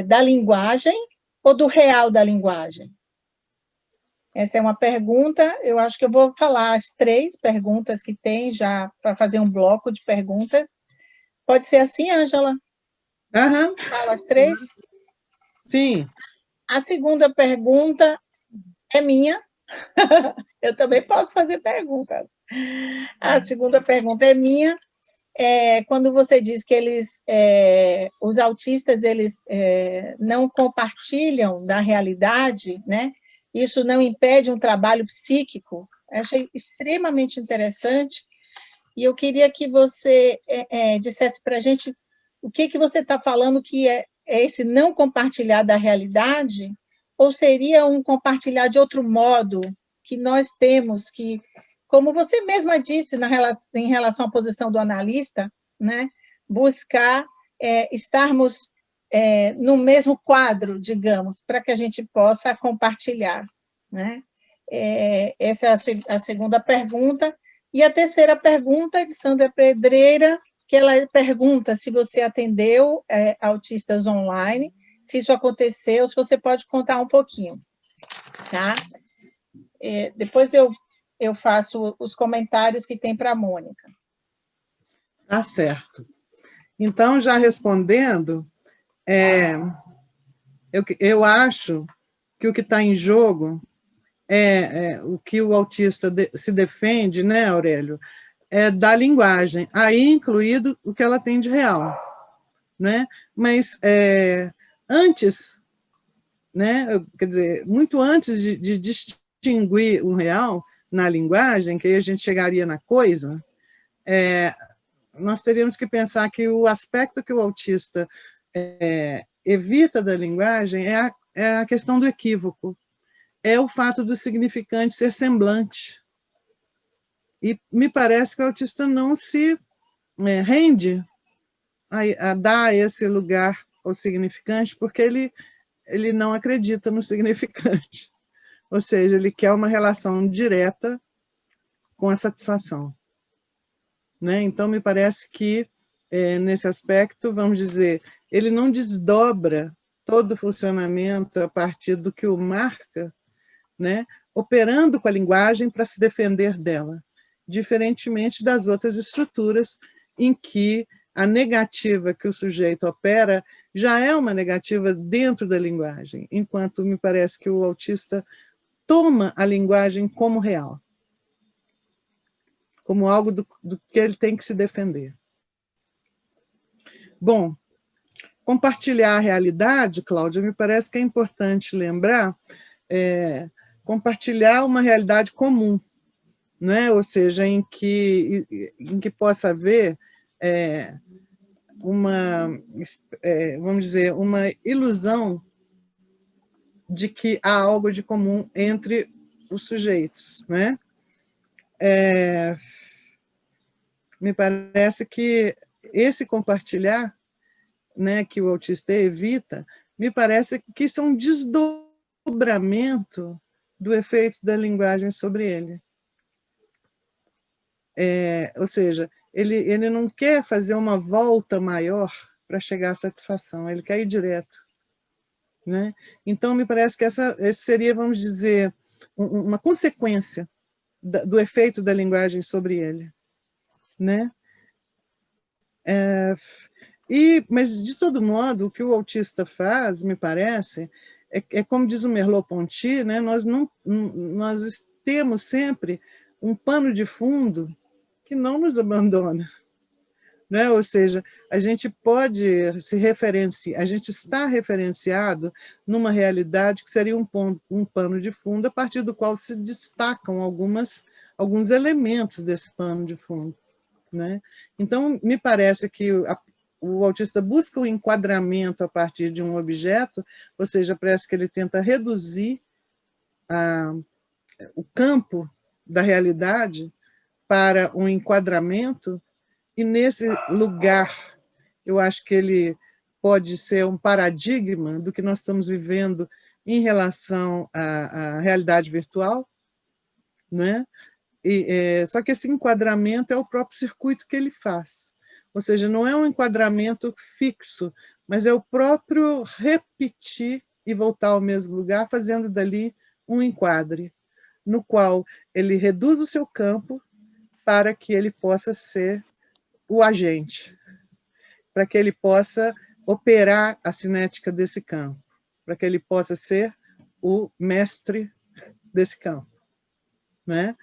[SPEAKER 1] da linguagem ou do real da linguagem? Essa é uma pergunta, eu acho que eu vou falar as 3 perguntas que tem já para fazer um bloco de perguntas. Pode ser assim, Ângela?
[SPEAKER 2] Aham.
[SPEAKER 1] Fala as 3?
[SPEAKER 2] Sim.
[SPEAKER 1] A segunda pergunta é minha. Eu também posso fazer pergunta. A segunda pergunta é minha. Quando você diz que os autistas não compartilham da realidade, né? Isso não impede um trabalho psíquico. Eu achei extremamente interessante. E eu queria que você dissesse para a gente o que você está falando que é esse não compartilhar da realidade, ou seria um compartilhar de outro modo que nós temos que, como você mesma disse em relação à posição do analista, né, buscar estarmos no mesmo quadro, digamos, para que a gente possa compartilhar, né? Essa é a segunda pergunta. E a terceira pergunta é de Sandra Pedreira, que ela pergunta se você atendeu autistas online, se isso aconteceu, se você pode contar um pouquinho, tá? Depois eu faço os comentários que tem para a Mônica.
[SPEAKER 2] Tá certo. Então, já respondendo, eu acho que o que está em jogo o que o autista se defende, né, Aurélio, da linguagem, aí incluído o que ela tem de real, né? Mas antes, né, quer dizer, muito antes de distinguir o real na linguagem, que aí a gente chegaria na coisa, nós teríamos que pensar que o aspecto que o autista evita da linguagem é a questão do equívoco, é o fato do significante ser semblante. E me parece que o autista não se rende a dar esse lugar ao significante, porque ele não acredita no significante. Ou seja, ele quer uma relação direta com a satisfação. Né? Então, me parece que, nesse aspecto, vamos dizer, ele não desdobra todo o funcionamento a partir do que o marca, né? Operando com a linguagem para se defender dela, diferentemente das outras estruturas em que a negativa que o sujeito opera já é uma negativa dentro da linguagem, enquanto me parece que o autista toma a linguagem como real, como algo do que ele tem que se defender. Bom, compartilhar a realidade, Cláudia, me parece que é importante lembrar, compartilhar uma realidade comum, né? Ou seja, em que possa haver vamos dizer, uma ilusão de que há algo de comum entre os sujeitos, né? Me parece que esse compartilhar, né, que o autista evita, me parece que isso é um desdobramento do efeito da linguagem sobre ele. Ou seja, ele não quer fazer uma volta maior para chegar à satisfação, ele quer ir direto, né? Então, me parece que esse seria, vamos dizer, uma consequência do efeito da linguagem sobre ele, né? Mas, de todo modo, o que o autista faz, me parece, como diz o Merleau-Ponty, né? Nós temos sempre um pano de fundo que não nos abandona, né? Ou seja, a gente pode se referenciar, a gente está referenciado numa realidade que seria um pano de fundo a partir do qual se destacam alguns elementos desse pano de fundo, né? Então, me parece que o autista busca o enquadramento a partir de um objeto, ou seja, parece que ele tenta reduzir o campo da realidade para um enquadramento, e nesse lugar eu acho que ele pode ser um paradigma do que nós estamos vivendo em relação à realidade virtual, né? Só que esse enquadramento é o próprio circuito que ele faz. Ou seja, não é um enquadramento fixo, mas é o próprio repetir e voltar ao mesmo lugar, fazendo dali um enquadre, no qual ele reduz o seu campo para que ele possa ser o agente, para que ele possa operar a cinética desse campo, para que ele possa ser o mestre desse campo, né?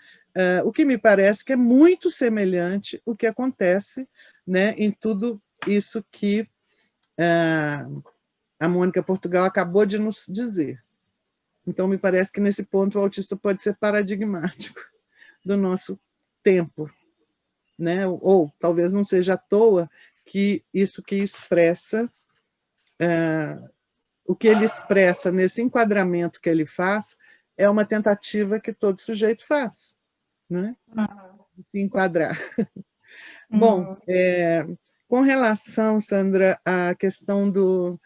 [SPEAKER 2] O que me parece que é muito semelhante o que acontece, né, em tudo isso que a Mônica Portugal acabou de nos dizer. Então, me parece que nesse ponto o autista pode ser paradigmático do nosso tempo, né? Ou talvez não seja à toa que isso que expressa, o que ele expressa nesse enquadramento que ele faz é uma tentativa que todo sujeito faz, né? Se enquadrar. Bom, com relação, Sandra, à questão do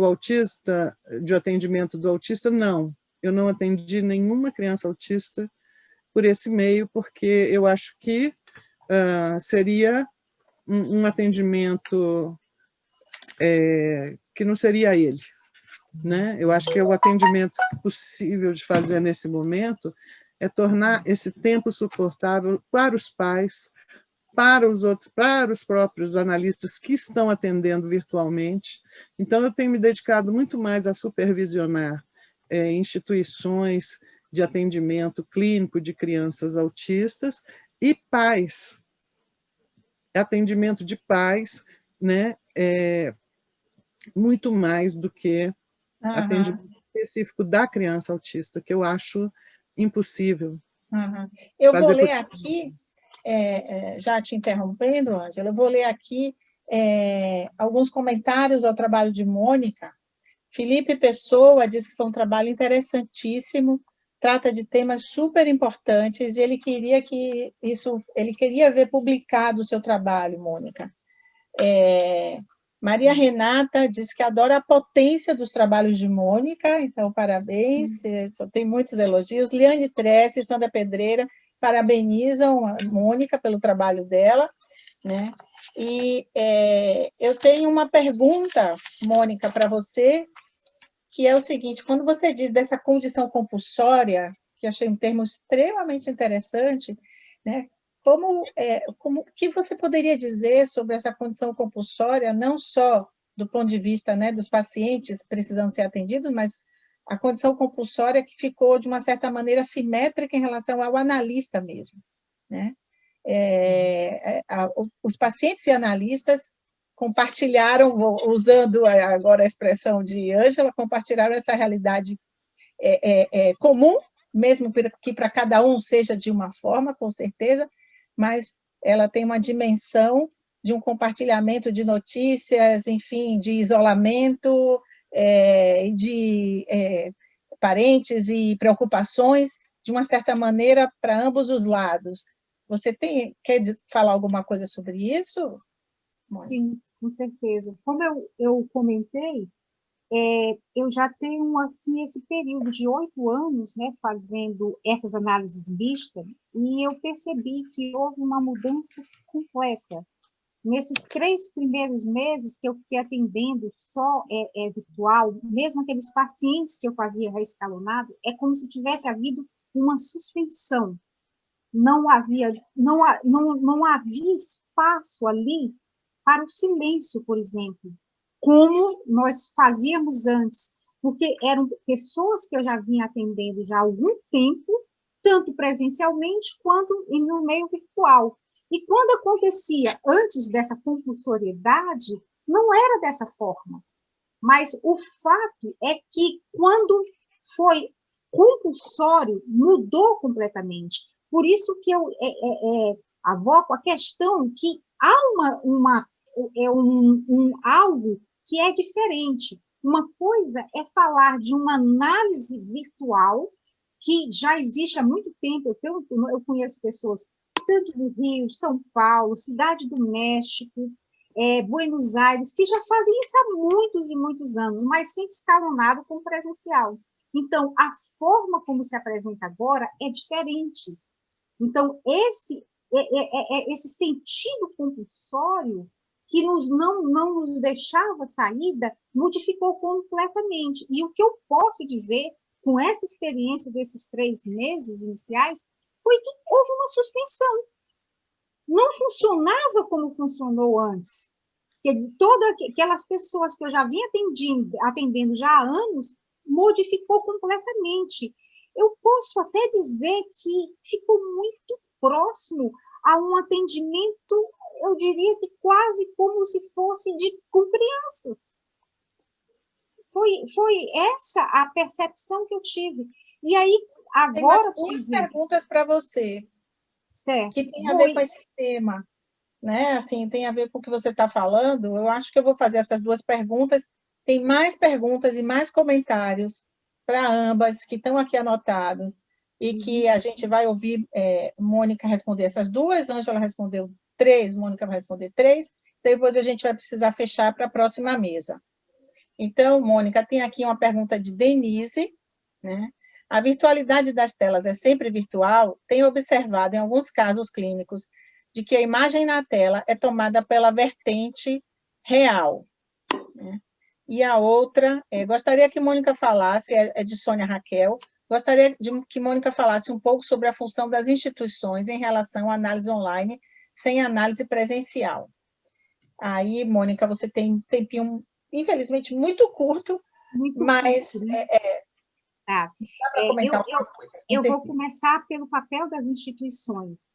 [SPEAKER 2] autista, de atendimento do autista, não. Eu não atendi nenhuma criança autista por esse meio, porque eu acho que seria um atendimento que não seria ele, né? Eu acho que o atendimento possível de fazer nesse momento é tornar esse tempo suportável para os pais, para os próprios analistas que estão atendendo virtualmente. Então, eu tenho me dedicado muito mais a supervisionar instituições de atendimento clínico de crianças autistas e pais, atendimento de pais, né? Muito mais do que atendimento específico da criança autista, que eu acho impossível.
[SPEAKER 1] Eu vou ler aqui, já te interrompendo, Ângela, eu vou ler aqui alguns comentários ao trabalho de Mônica. Felipe Pessoa diz que foi um trabalho interessantíssimo, trata de temas super importantes, e ele queria ver publicado o seu trabalho, Mônica. Maria Renata diz que adora a potência dos trabalhos de Mônica, então parabéns, só tem muitos elogios. Liane Tresse e Sandra Pedreira parabenizam a Mônica pelo trabalho dela, né? E eu tenho uma pergunta, Mônica, para você, que é o seguinte: quando você diz dessa condição compulsória, que achei um termo extremamente interessante, né? Como que você poderia dizer sobre essa condição compulsória, não só do ponto de vista, né, dos pacientes precisando ser atendidos, mas a condição compulsória que ficou, de uma certa maneira, simétrica em relação ao analista mesmo, né? Os pacientes e analistas compartilharam, usando agora a expressão de Ângela, compartilharam essa realidade comum, mesmo que para cada um seja de uma forma, com certeza, mas ela tem uma dimensão de um compartilhamento de notícias, enfim, de isolamento, de parentes e preocupações, de uma certa maneira, para ambos os lados. Você quer falar alguma coisa sobre isso, Mônica?
[SPEAKER 3] Sim, com certeza. Como eu comentei, eu já tenho assim, esse período de 8 anos, né, fazendo essas análises mistas, e eu percebi que houve uma mudança completa. Nesses 3 primeiros meses que eu fiquei atendendo só virtual, mesmo aqueles pacientes que eu fazia reescalonado, é como se tivesse havido uma suspensão. Não havia espaço ali para o silêncio, por exemplo, como nós fazíamos antes, porque eram pessoas que eu já vinha atendendo já há algum tempo, tanto presencialmente quanto no meio virtual. E quando acontecia antes dessa compulsoriedade, não era dessa forma. Mas o fato é que quando foi compulsório, mudou completamente. Por isso que eu avoco a questão que há algo que é diferente. Uma coisa é falar de uma análise virtual que já existe há muito tempo. Eu conheço pessoas tanto do Rio, São Paulo, Cidade do México, Buenos Aires, que já fazem isso há muitos e muitos anos, mas sempre escalonado com presencial. Então, a forma como se apresenta agora é diferente. Então, esse sentido compulsório que não nos deixava saída, modificou completamente. E o que eu posso dizer, com essa experiência desses 3 meses iniciais, foi que houve uma suspensão. Não funcionava como funcionou antes. Quer dizer, todas aquelas pessoas que eu já vinha atendendo já há anos, modificou completamente. Eu posso até dizer que ficou muito próximo a um atendimento, eu diria que quase como se fosse com crianças. Foi essa a percepção que eu tive. E aí, agora...
[SPEAKER 1] Tem mais 2 perguntas para você,
[SPEAKER 3] certo,
[SPEAKER 1] que tem a ver com esse tema, né? Assim, tem a ver com o que você está falando. Eu acho que eu vou fazer essas 2 perguntas. Tem mais perguntas e mais comentários para ambas, que estão aqui anotados, e que a gente vai ouvir Mônica responder essas 2, Ângela respondeu 3, Mônica vai responder 3, depois a gente vai precisar fechar para a próxima mesa. Então, Mônica, tem aqui uma pergunta de Denise, né? A virtualidade das telas é sempre virtual? Tenho observado em alguns casos clínicos de que a imagem na tela é tomada pela vertente real, né? E a outra, gostaria que Mônica falasse, é de Sônia Raquel, gostaria que Mônica falasse um pouco sobre a função das instituições em relação à análise online sem análise presencial. Aí, Mônica, você tem um tempinho, infelizmente, muito curto, mas
[SPEAKER 3] curto, né?
[SPEAKER 1] dá para comentar alguma coisa.
[SPEAKER 3] Eu vou começar pelo papel das instituições.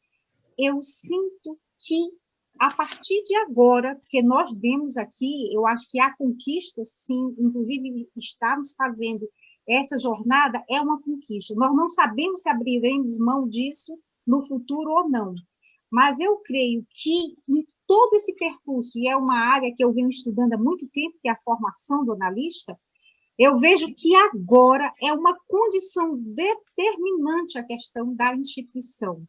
[SPEAKER 3] Eu sinto que, a partir de agora, porque nós demos aqui, eu acho que a conquista, sim, inclusive estarmos fazendo essa jornada é uma conquista. Nós não sabemos se abriremos mão disso no futuro ou não, mas eu creio que em todo esse percurso, e é uma área que eu venho estudando há muito tempo, que é a formação do analista, eu vejo que agora é uma condição determinante a questão da instituição.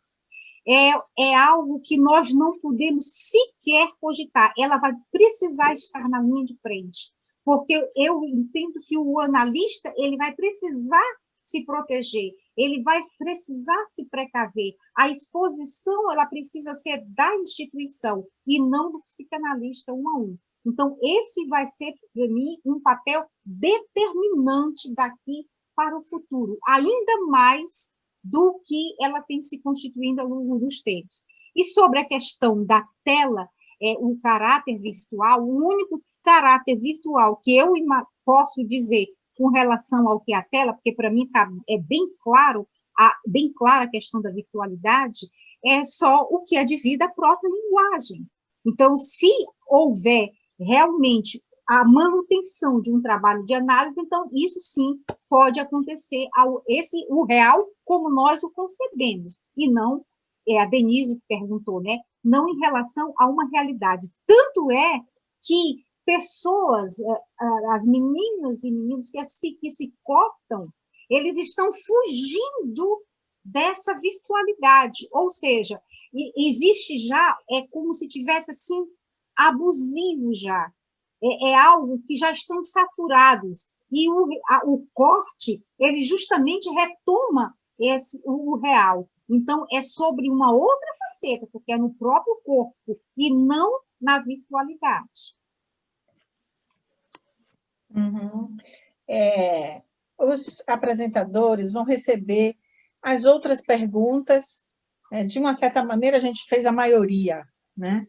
[SPEAKER 3] É algo que nós não podemos sequer cogitar. Ela vai precisar estar na linha de frente, porque eu entendo que o analista ele vai precisar se proteger, ele vai precisar se precaver. A exposição ela precisa ser da instituição e não do psicanalista 1 a 1. Então, esse vai ser, para mim, um papel determinante daqui para o futuro, ainda mais do que ela tem se constituindo ao longo dos tempos. E sobre a questão da tela, o caráter virtual, o único caráter virtual que eu posso dizer com relação ao que é a tela, porque para mim é bem claro, bem clara a questão da virtualidade, é só o que advir da própria linguagem. Então, se houver realmente a manutenção de um trabalho de análise, então isso sim pode acontecer o real como nós o concebemos, e não, a Denise perguntou, né, não em relação a uma realidade. Tanto é que pessoas, as meninas e meninos que se cortam, eles estão fugindo dessa virtualidade, ou seja, existe já, é como se tivesse assim, abusivo já, é algo que já estão saturados, e o corte, ele justamente retoma o real. Então, é sobre uma outra faceta, porque é no próprio corpo, e não na virtualidade.
[SPEAKER 1] Uhum. Os apresentadores vão receber as outras perguntas, de uma certa maneira a gente fez a maioria, né?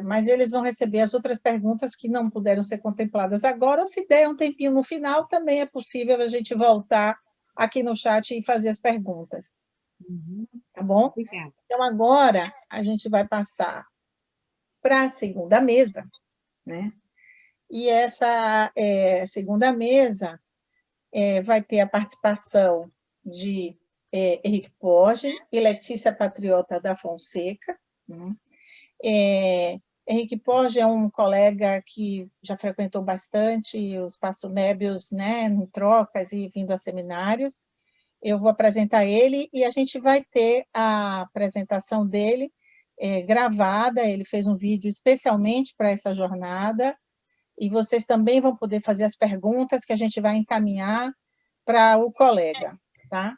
[SPEAKER 1] Mas eles vão receber as outras perguntas que não puderam ser contempladas agora, ou se der um tempinho no final, também é possível a gente voltar aqui no chat e fazer as perguntas. Tá bom?
[SPEAKER 3] Obrigada.
[SPEAKER 1] Então, agora a gente vai passar para a segunda mesa, né? E essa segunda mesa vai ter a participação de Henrique Porge e Letícia Patriota da Fonseca, né? Henrique Porge é um colega que já frequentou bastante os Espaço Mébios, né, em trocas e vindo a seminários. Eu vou apresentar ele e a gente vai ter a apresentação dele gravada. Ele fez um vídeo especialmente para essa jornada, e vocês também vão poder fazer as perguntas que a gente vai encaminhar para o colega, tá?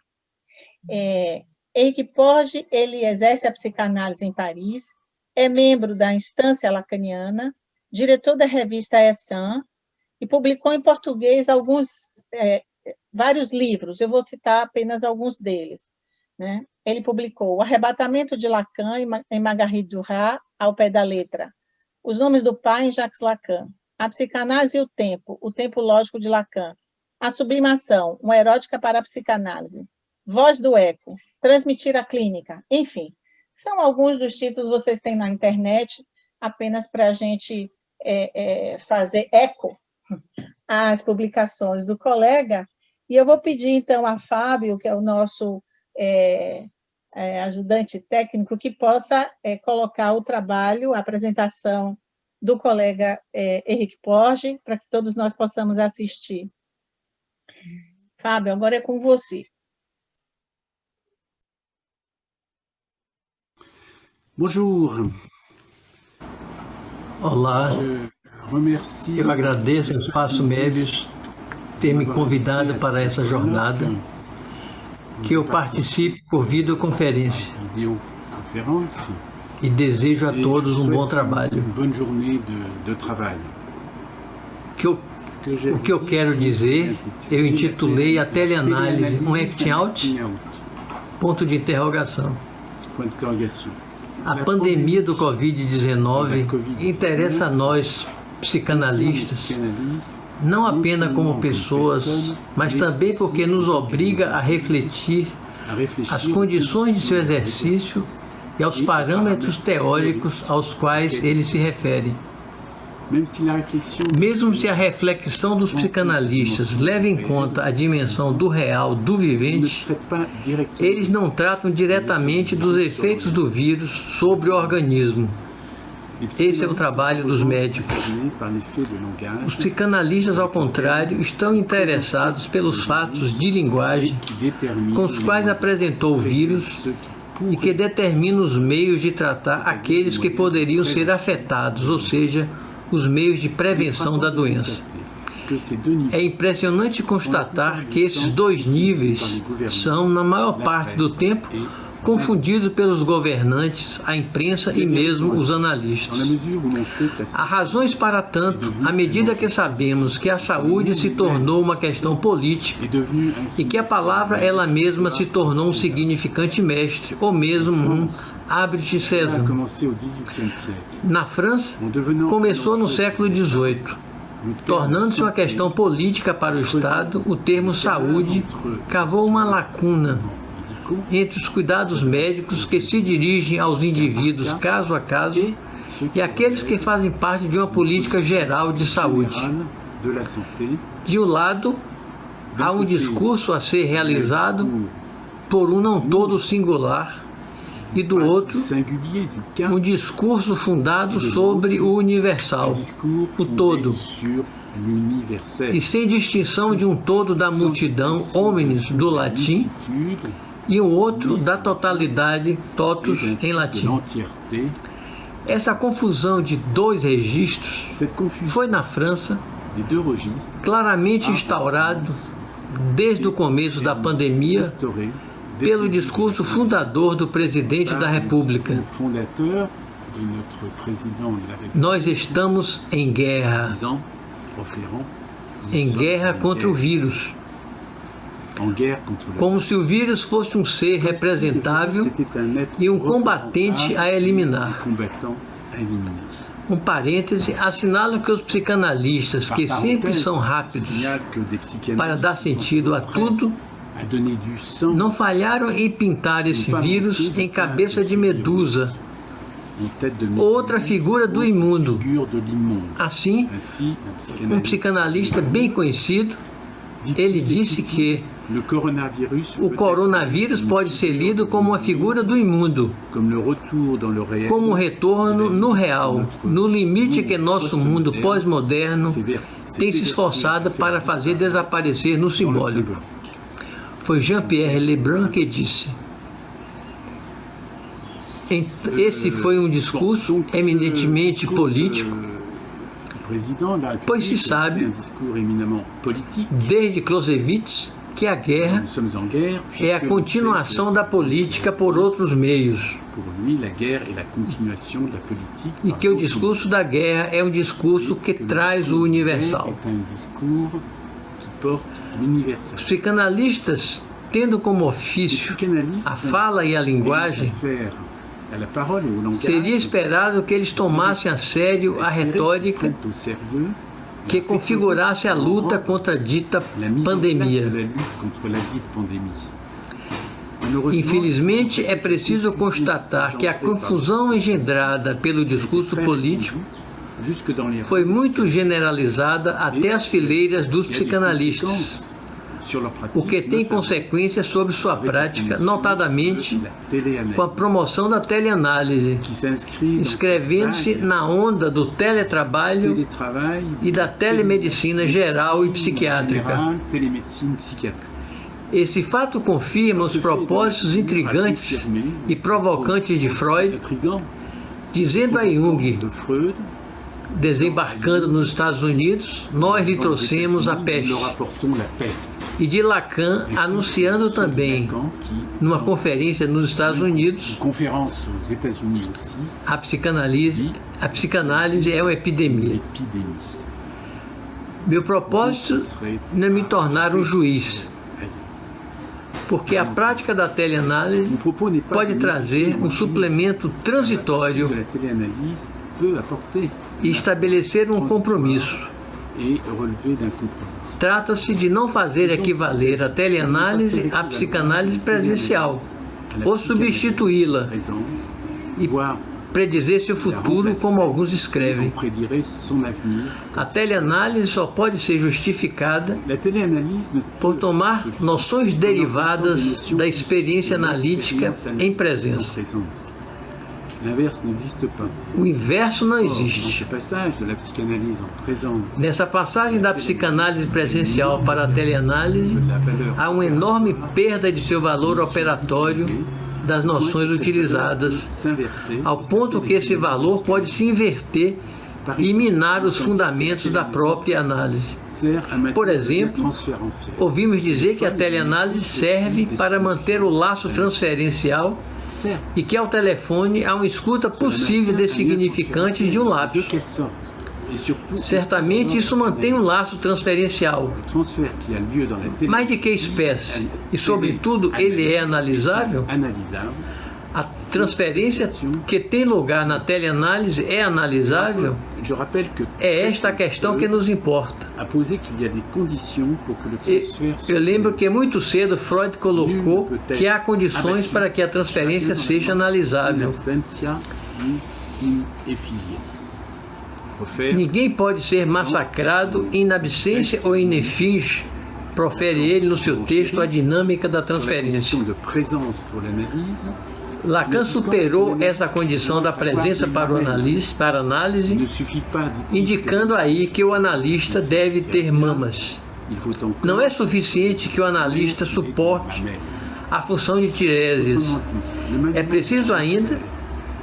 [SPEAKER 1] Henrique Porge, ele exerce a psicanálise em Paris, é membro da Instância Lacaniana, diretor da revista Essan, e publicou em português vários livros, eu vou citar apenas alguns deles, né? Ele publicou O Arrebatamento de Lacan, em Marguerite Duras, ao pé da letra, Os Nomes do Pai, em Jacques Lacan, A Psicanálise e o Tempo Lógico de Lacan, A Sublimação, uma erótica para a psicanálise, Voz do Eco, Transmitir a Clínica, enfim, são alguns dos títulos que vocês têm na internet, apenas para a gente fazer eco às publicações do colega. E eu vou pedir, então, a Fábio, que é o nosso ajudante técnico, que possa colocar o trabalho, a apresentação do colega Henrique Porge, para que todos nós possamos assistir. Fábio, agora é com você.
[SPEAKER 4] Bonjour.
[SPEAKER 5] Olá, eu agradeço ao Espaço Mébios ter me convidado para essa jornada, que eu participe por videoconferência, e desejo a todos um bom trabalho. O que eu quero dizer, eu intitulei a teleanálise um acting out? Ponto de interrogação. A pandemia do Covid-19 interessa a nós, psicanalistas, não apenas como pessoas, mas também porque nos obriga a refletir as condições de seu exercício e aos parâmetros teóricos aos quais ele se refere. Mesmo se a reflexão dos psicanalistas leva em conta a dimensão do real, do vivente, eles não tratam diretamente dos efeitos do vírus sobre o organismo. Esse é o trabalho dos médicos. Os psicanalistas, ao contrário, estão interessados pelos fatos de linguagem com os quais apresentou o vírus e que determinam os meios de tratar aqueles que poderiam ser afetados, ou seja, os meios de prevenção da doença. É impressionante constatar que esses dois níveis são, na maior parte do tempo, confundidos pelos governantes, a imprensa e mesmo os analistas. Há razões para tanto, à medida que sabemos que a saúde se tornou uma questão política e que a palavra ela mesma se tornou um significante mestre, ou mesmo um abre-te César. Na França, começou no século XVIII. Tornando-se uma questão política para o Estado, o termo saúde cavou uma lacuna entre os cuidados médicos que se dirigem aos indivíduos caso a caso e aqueles que fazem parte de uma política geral de saúde. De um lado, há um discurso a ser realizado por um não todo singular, e do outro, um discurso fundado sobre o universal, o todo, e sem distinção de um todo da multidão, homines do latim, e um outro da totalidade, totus em latim. Essa confusão de dois registros foi na França claramente instaurado desde o começo da pandemia pelo discurso fundador do presidente da República. Nós estamos em guerra contra o vírus. Como se o vírus fosse um ser representável e um combatente a eliminar. Um parêntese, assinalo que os psicanalistas, que sempre são rápidos para dar sentido a tudo, não falharam em pintar esse vírus em cabeça de Medusa, outra figura do imundo. Assim, um psicanalista bem conhecido, ele disse que o coronavírus pode ser lido como uma figura do imundo, como um retorno no real, no limite que nosso mundo pós-moderno tem se esforçado para fazer desaparecer no simbólico. Foi Jean-Pierre Lebrun que disse. Esse foi um discurso eminentemente político, pois se sabe, desde Clausewitz, que a guerra é a continuação da política por outros meios. E que o discurso da guerra é um discurso que traz o universal. Os psicanalistas, tendo como ofício a fala e a linguagem, seria esperado que eles tomassem a sério a retórica que configurasse a luta contra a dita pandemia. Infelizmente, é preciso constatar que a confusão engendrada pelo discurso político foi muito generalizada até as fileiras dos psicanalistas, o que tem consequências sobre sua prática, notadamente com a promoção da teleanálise, inscrevendo-se na onda do teletrabalho e da telemedicina geral e psiquiátrica. Esse fato confirma os propósitos intrigantes e provocantes de Freud, dizendo a Jung, desembarcando nos Estados Unidos, nós lhe trouxemos a peste. E de Lacan, anunciando também, numa conferência nos Estados Unidos, a psicanálise é uma epidemia. Meu propósito não é me tornar um juiz, porque a prática da teleanálise pode trazer um suplemento transitório e estabelecer um compromisso. Trata-se de não fazer equivaler a teleanálise à psicanálise presencial, ou substituí-la e predizer seu futuro, como alguns escrevem. A teleanálise só pode ser justificada por tomar noções derivadas da experiência analítica em presença. O inverso não existe. Nessa passagem da psicanálise presencial para a teleanálise, há uma enorme perda de seu valor operatório das noções utilizadas, ao ponto que esse valor pode se inverter e minar os fundamentos da própria análise. Por exemplo, ouvimos dizer que a teleanálise serve para manter o laço transferencial e que ao telefone há uma escuta possível de significantes de um lápis. Certamente isso mantém um laço transferencial. Mas de que espécie? E, sobretudo, ele é analisável? A transferência que tem lugar na teleanálise é analisável? É esta a questão que nos importa. Eu lembro que muito cedo Freud colocou que há condições para que a transferência seja analisável. Ninguém pode ser massacrado in absentia ou in effigie, profere ele no seu texto A Dinâmica da Transferência. Lacan superou essa condição da presença para a análise, indicando aí que o analista deve ter mamas. Não é suficiente que o analista suporte a função de Tiresias. É preciso ainda,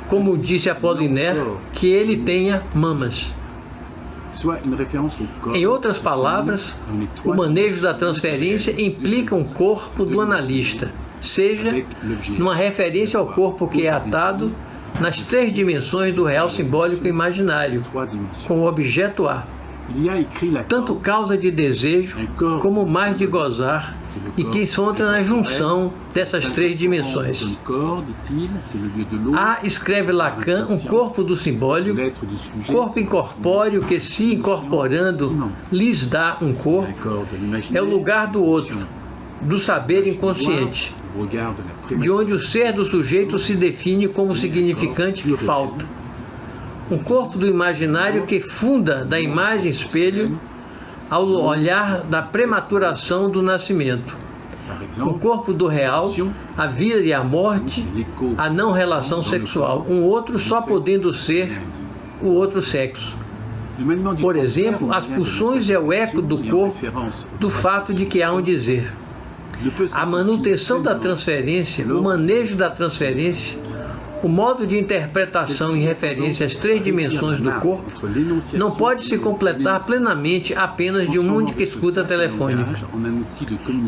[SPEAKER 5] como disse Apollinaire, que ele tenha mamas. Em outras palavras, o manejo da transferência implica um corpo do analista, seja numa referência ao corpo que é atado nas 3 dimensões do real simbólico e imaginário, com o objeto A, tanto causa de desejo como mais de gozar, e que encontra na junção dessas 3 dimensões. A, escreve Lacan, um corpo do simbólico, corpo incorpóreo que, se incorporando, lhes dá um corpo, é o lugar do outro, do saber inconsciente, de onde o ser do sujeito se define como significante que falta. Um corpo do imaginário que funda da imagem espelho ao olhar da prematuração do nascimento. Um corpo do real, a vida e a morte, a não relação sexual, um outro só podendo ser o outro sexo. Por exemplo, as pulsões é o eco do corpo do fato de que há um dizer. A manutenção da transferência, o manejo da transferência, o modo de interpretação em referência às 3 dimensões do corpo não pode se completar plenamente apenas de um única escuta telefônica.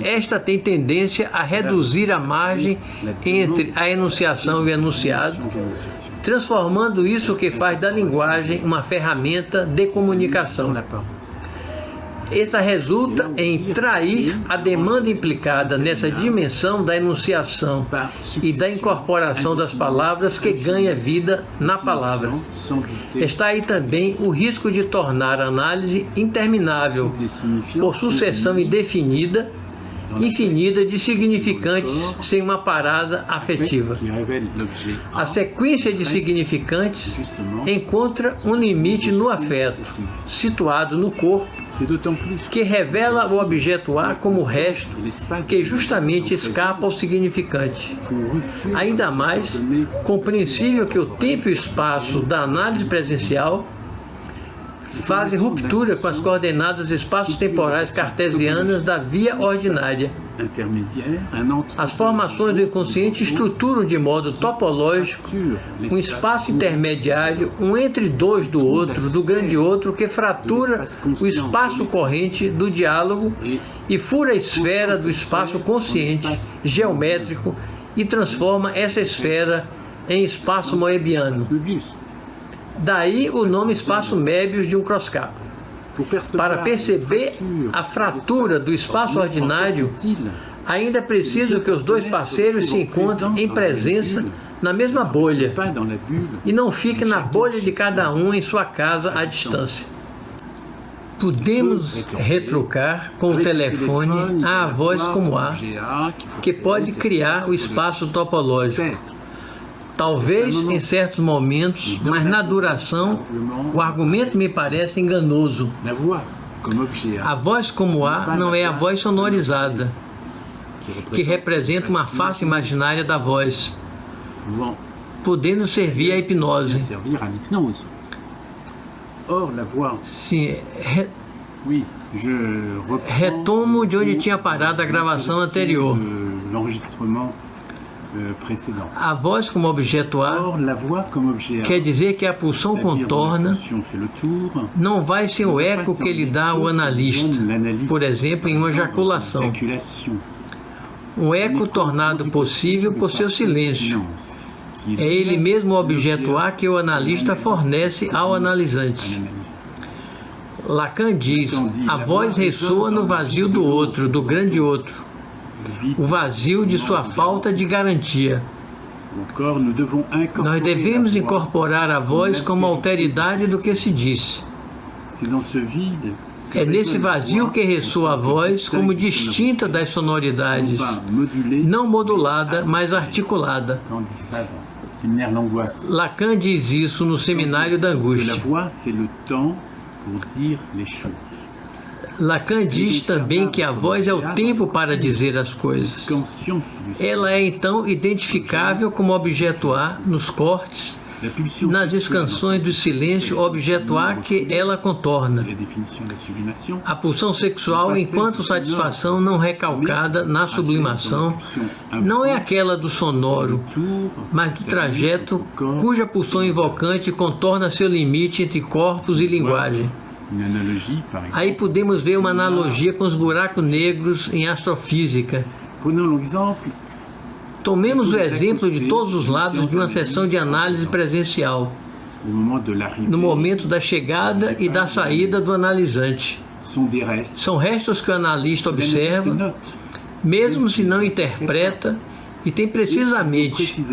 [SPEAKER 5] Esta tem tendência a reduzir a margem entre a enunciação e o enunciado, transformando isso que faz da linguagem uma ferramenta de comunicação. Essa resulta em trair a demanda implicada nessa dimensão da enunciação e da incorporação das palavras que ganha vida na palavra. Está aí também o risco de tornar a análise interminável por sucessão indefinida de significantes sem uma parada afetiva. A sequência de significantes encontra um limite no afeto, situado no corpo, que revela o objeto A como resto, que justamente escapa ao significante. Ainda mais compreensível que o tempo e o espaço da análise presencial fazem ruptura com as coordenadas espaço-temporais cartesianas da via ordinária. As formações do inconsciente estruturam de modo topológico um espaço intermediário, um entre dois do outro, do grande outro, que fratura o espaço corrente do diálogo e fura a esfera do espaço consciente, geométrico, e transforma essa esfera em espaço moebiano. Daí o nome espaço Möbius de um Crosscap. Para perceber a fratura do espaço ordinário, ainda é preciso que os 2 parceiros se encontrem em presença na mesma bolha e não fiquem na bolha de cada um em sua casa à distância. Podemos retrucar com o telefone a voz como A, que pode criar o espaço topológico. Talvez em certos momentos, mas na duração, o argumento me parece enganoso. A voz como A não é a voz sonorizada, que representa uma face imaginária da voz, podendo servir à hipnose. Sim, retomo de onde tinha parado a gravação anterior. A voz como objeto A quer dizer que a pulsão contorna não vai sem o eco que lhe dá o analista, por exemplo, em uma ejaculação. Um eco tornado possível por seu silêncio. É ele mesmo o objeto A que o analista fornece ao analisante. Lacan diz: a voz ressoa no vazio do outro, do grande outro. O vazio de sua falta de garantia. Nós devemos incorporar a voz como alteridade do que se disse. É nesse vazio que ressoa a voz como distinta das sonoridades, não modulada, mas articulada. Lacan diz isso no Seminário da Angústia. Lacan diz também que a voz é o tempo para dizer as coisas. Ela é então identificável como objeto A nos cortes, nas escansões do silêncio, objeto A que ela contorna. A pulsão sexual, enquanto satisfação não recalcada na sublimação, não é aquela do sonoro, mas de trajeto cuja pulsão invocante contorna seu limite entre corpos e linguagem. Aí podemos ver uma analogia com os buracos negros em astrofísica. Tomemos o exemplo de todos os lados de uma sessão de análise presencial, no momento da chegada e da saída do analisante. São restos que o analista observa, mesmo se não interpreta, e tem precisamente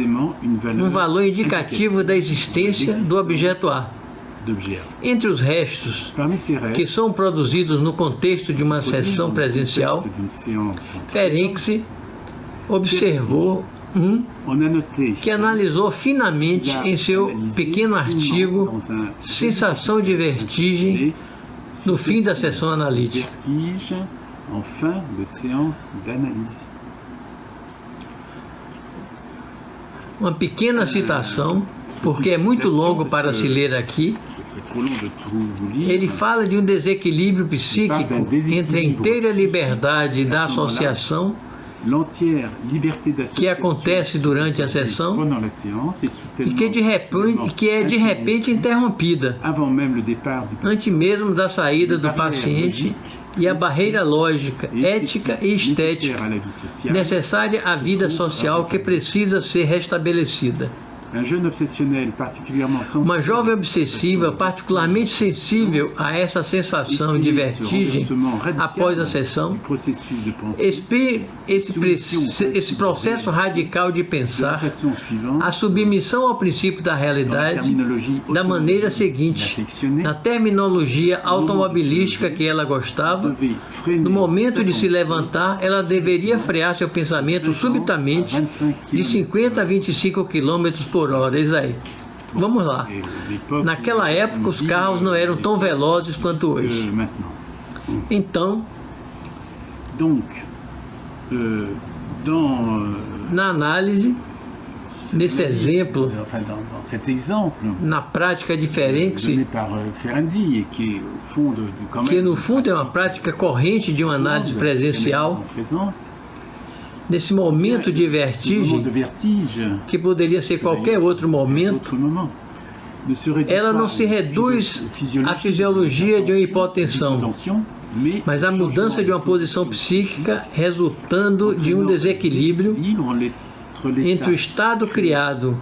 [SPEAKER 5] um valor indicativo da existência do objeto A. Entre os restos que são produzidos no contexto de uma sessão presencial, Ferenczi observou que analisou finamente em seu pequeno artigo Sensação de vertigem no fim da sessão analítica. Uma pequena citação, porque é muito longo para se ler aqui. Ele fala de um desequilíbrio psíquico entre a inteira liberdade da associação, que acontece durante a sessão e que é de repente interrompida, antes mesmo da saída do paciente, e a barreira lógica, ética e estética necessária à vida social que precisa ser restabelecida. Uma jovem obsessiva particularmente sensível a essa sensação de vertigem após a sessão, esse processo radical de pensar, a submissão ao princípio da realidade, da maneira seguinte, na terminologia automobilística que ela gostava, no momento de se levantar, ela deveria frear seu pensamento subitamente de 50 a 25 km por hora. Isaí, vamos lá. Naquela época, os carros não eram tão velozes quanto hoje. Então, na análise, nesse exemplo, na prática de Ferenczi, que no fundo é uma prática corrente de uma análise presencial, nesse momento de vertigem, que poderia ser qualquer outro momento, ela não se reduz à fisiologia de uma hipotensão, mas à mudança de uma posição psíquica resultando de um desequilíbrio entre o estado criado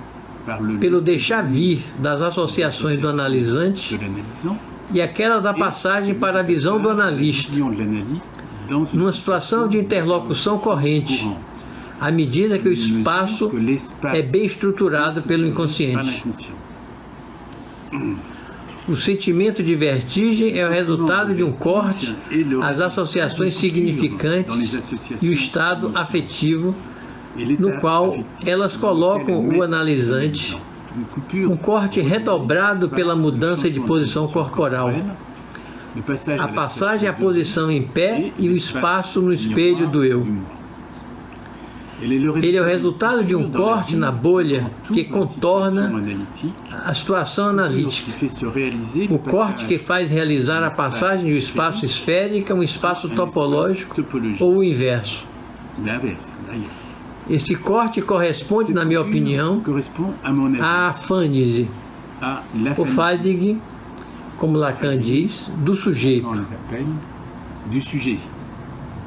[SPEAKER 5] pelo deixar vir das associações do analisante e aquela da passagem para a visão do analista, numa situação de interlocução corrente, à medida que o espaço é bem estruturado pelo inconsciente. O sentimento de vertigem é o resultado de um corte às associações significantes e o estado afetivo no qual elas colocam o analisante, um corte redobrado pela mudança de posição corporal, a passagem à posição em pé e o espaço no espelho do eu. Ele é o resultado de um corte na bolha que contorna a situação analítica. O corte que faz realizar a passagem do espaço esférico a um espaço topológico ou o inverso. Esse corte corresponde, na minha opinião, à afânise, o fadig, como Lacan diz, do sujeito.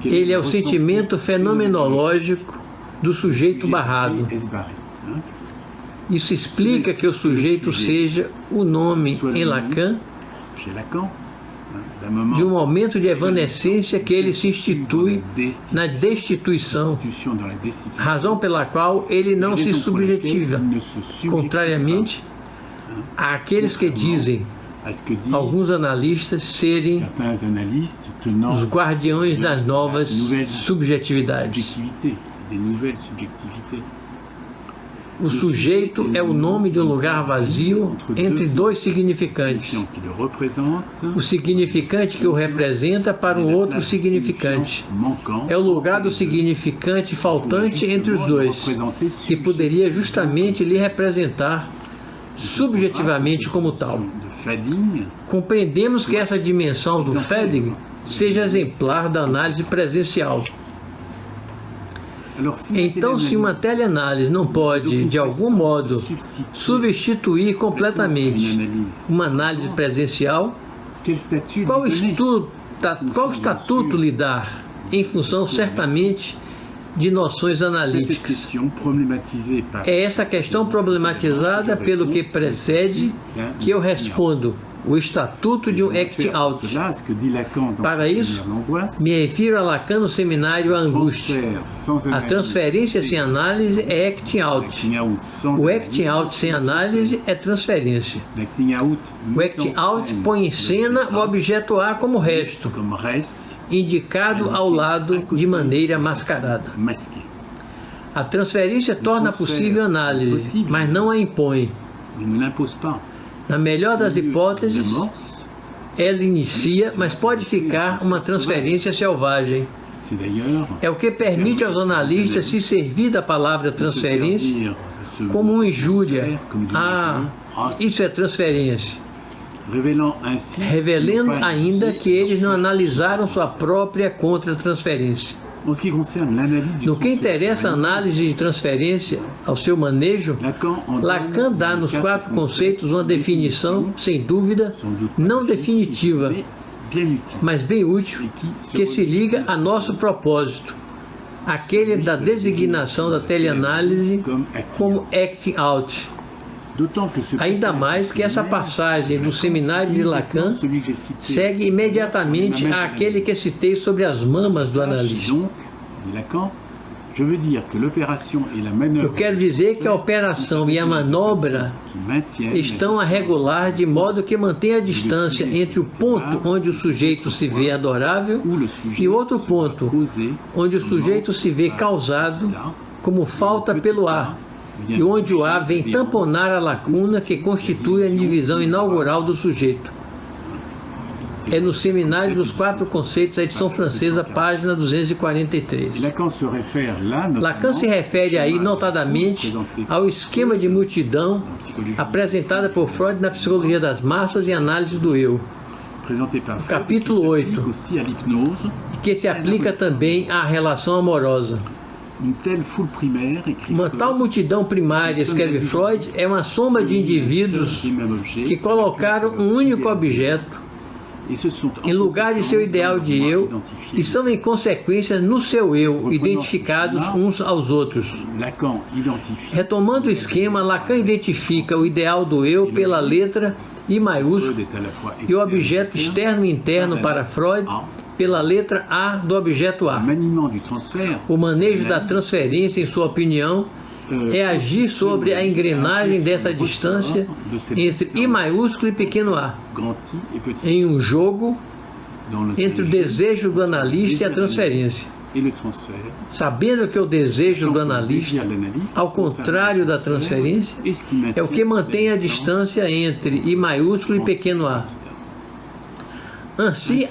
[SPEAKER 5] Ele é o sentimento fenomenológico do sujeito barrado. Isso explica que o sujeito seja o nome em Lacan de um momento de evanescência que ele se institui na destituição, razão pela qual ele não se subjetiva, contrariamente àqueles que dizem, alguns analistas, serem os guardiões das novas subjetividades. O sujeito é o nome de um lugar vazio entre dois significantes. O significante que o representa para um outro significante. É o lugar do significante faltante entre os dois, que poderia justamente lhe representar subjetivamente como tal. Compreendemos que essa dimensão do Fading seja exemplar da análise presencial. Então, se uma teleanálise não pode, de algum modo, substituir completamente uma análise presencial, qual estatuto lhe dar, em função, certamente, de noções analíticas? É essa questão problematizada pelo que precede que eu respondo. O estatuto de um act-out. Para isso, me refiro a Lacan no seminário A Angústia. A transferência sem análise é acting-out. O acting-out sem análise é transferência. O act-out põe em cena o objeto A como resto, indicado ao lado de maneira mascarada. A transferência torna possível a análise, mas não a impõe. Na melhor das hipóteses, ela inicia, mas pode ficar uma transferência selvagem. É o que permite aos analistas se servir da palavra transferência como uma injúria. Ah, isso é transferência. Revelando ainda que eles não analisaram sua própria contra-transferência. No que interessa a análise de transferência ao seu manejo, Lacan dá nos 4 conceitos uma definição, sem dúvida, não definitiva, mas bem útil, que se liga a nosso propósito, aquele da designação da teleanálise como acting out. Ainda mais que essa passagem do seminário de Lacan segue imediatamente àquele que citei sobre as mamas do analista. Eu quero dizer que a operação e a manobra estão a regular de modo que mantém a distância entre o ponto onde o sujeito se vê adorável e outro ponto onde o sujeito se vê causado como falta pelo ar, e onde o A vem tamponar a lacuna que constitui a divisão inaugural do sujeito. É no Seminário dos 4 Conceitos, a edição francesa, página 243. Lacan se refere aí, notadamente, ao esquema de multidão apresentada por Freud na Psicologia das Massas e Análise do Eu. O capítulo 8, que se aplica também à relação amorosa. Uma tal multidão primária, escreve Freud, é uma soma de indivíduos que colocaram um único objeto em lugar de seu ideal de eu e são, em consequência, no seu eu, identificados uns aos outros. Retomando o esquema, Lacan identifica o ideal do eu pela letra I maiúsculo e o objeto externo e interno para Freud pela letra A do objeto A. O manejo da transferência, em sua opinião, é agir sobre a engrenagem dessa distância entre I maiúsculo e pequeno a, em um jogo entre o desejo do analista e a transferência. Sabendo que o desejo do analista, ao contrário da transferência, é o que mantém a distância entre I maiúsculo e pequeno a.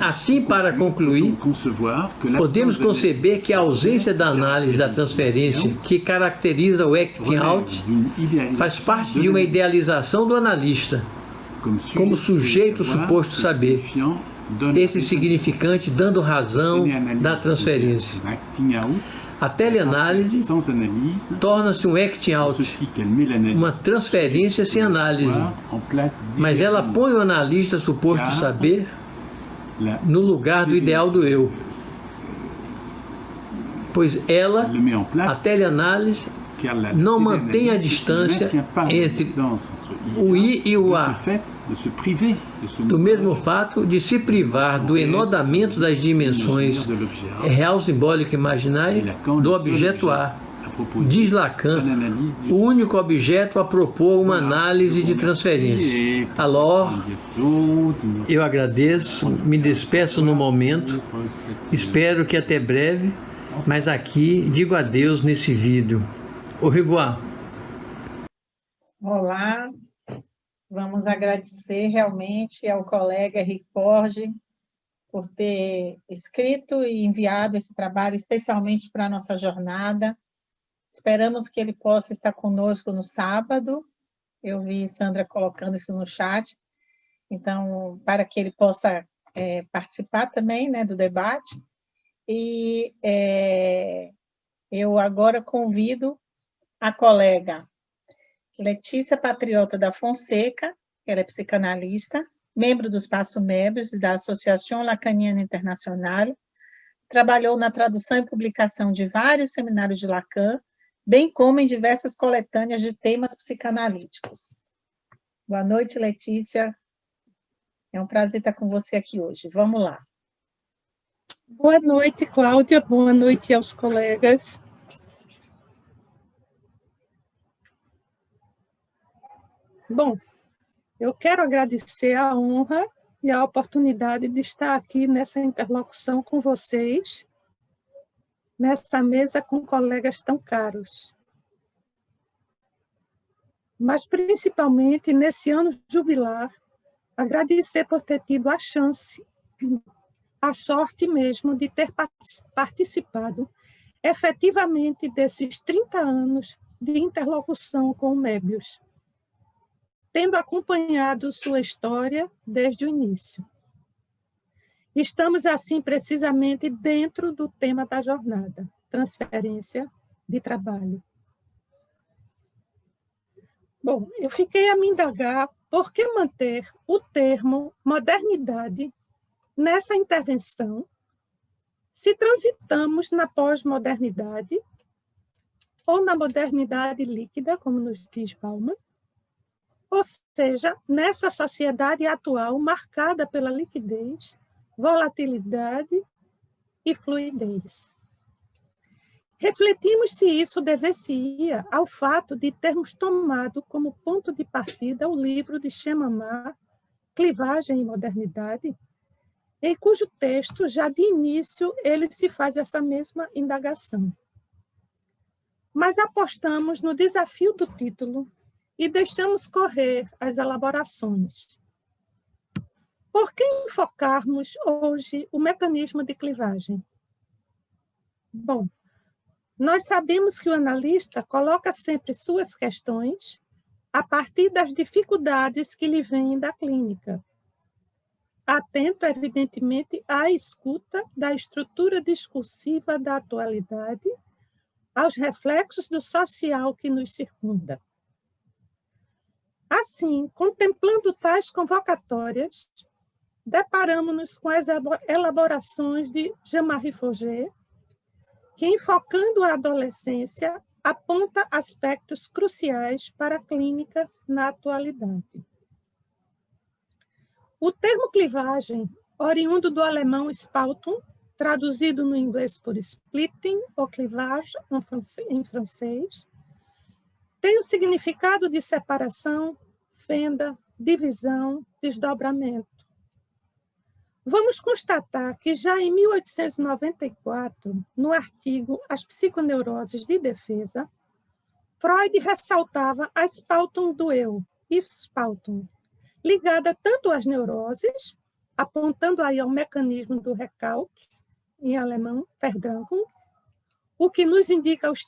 [SPEAKER 5] Assim, para concluir, podemos conceber que a ausência da análise da transferência que caracteriza o acting out faz parte de uma idealização do analista, como sujeito suposto saber, esse significante dando razão da transferência. A teleanálise torna-se um acting out, uma transferência sem análise, mas ela põe o analista suposto saber no lugar do ideal do eu, pois ela, a teleanálise, não mantém a distância entre o I e o A, do mesmo fato de se privar do enodamento das dimensões real, simbólica e imaginária do objeto A. Diz Lacan, o único objeto a propor uma análise de transferência. Alors, eu agradeço, me despeço no momento, espero que até breve, mas aqui digo adeus nesse vídeo. Au revoir.
[SPEAKER 1] Olá, vamos agradecer realmente ao colega Henrique Porge por ter escrito e enviado esse trabalho especialmente para a nossa jornada. Esperamos que ele possa estar conosco no sábado. Eu vi Sandra colocando isso no chat. Então, para que ele possa participar também, né, do debate. E eu agora convido a colega Letícia Patriota da Fonseca, que ela é psicanalista, membro do Espaço Mébius e da Associação Lacaniana Internacional, trabalhou na tradução e publicação de vários seminários de Lacan, bem como em diversas coletâneas de temas psicanalíticos. Boa noite, Letícia. É um prazer estar com você aqui hoje. Vamos lá.
[SPEAKER 6] Boa noite, Cláudia. Boa noite aos colegas. Bom, eu quero agradecer a honra e a oportunidade de estar aqui nessa interlocução com vocês, nessa mesa com colegas tão caros. Mas, principalmente, nesse ano jubilar, agradecer por ter tido a chance, a sorte mesmo de ter participado efetivamente desses 30 anos de interlocução com o Mébius, tendo acompanhado sua história desde o início. Estamos, assim, precisamente dentro do tema da jornada, transferência de trabalho. Bom, eu fiquei a me indagar por que manter o termo modernidade nessa intervenção, se transitamos na pós-modernidade ou na modernidade líquida, como nos diz Bauman, ou seja, nessa sociedade atual marcada pela liquidez, volatilidade e fluidez. Refletimos se isso devesse-ia ao fato de termos tomado como ponto de partida o livro de Chemamá, Clivagem e Modernidade, em cujo texto, já de início, ele se faz essa mesma indagação. Mas apostamos no desafio do título e deixamos correr as elaborações. Por que enfocarmos hoje o mecanismo de clivagem? Bom, nós sabemos que o analista coloca sempre suas questões a partir das dificuldades que lhe vêm da clínica, atento, evidentemente, à escuta da estrutura discursiva da atualidade, aos reflexos do social que nos circunda. Assim, contemplando tais convocatórias, deparamos-nos com as elaborações de Jean-Marie Forget, que, enfocando a adolescência, aponta aspectos cruciais para a clínica na atualidade. O termo clivagem, oriundo do alemão Spaltung, traduzido no inglês por splitting ou clivage em francês, tem o significado de separação, fenda, divisão, desdobramento. Vamos constatar que já em 1894, no artigo As Psiconeuroses de Defesa, Freud ressaltava a Spaltung do eu, Spaltung, ligada tanto às neuroses, apontando aí ao mecanismo do recalque, em alemão, Verdrängung, o que nos indica os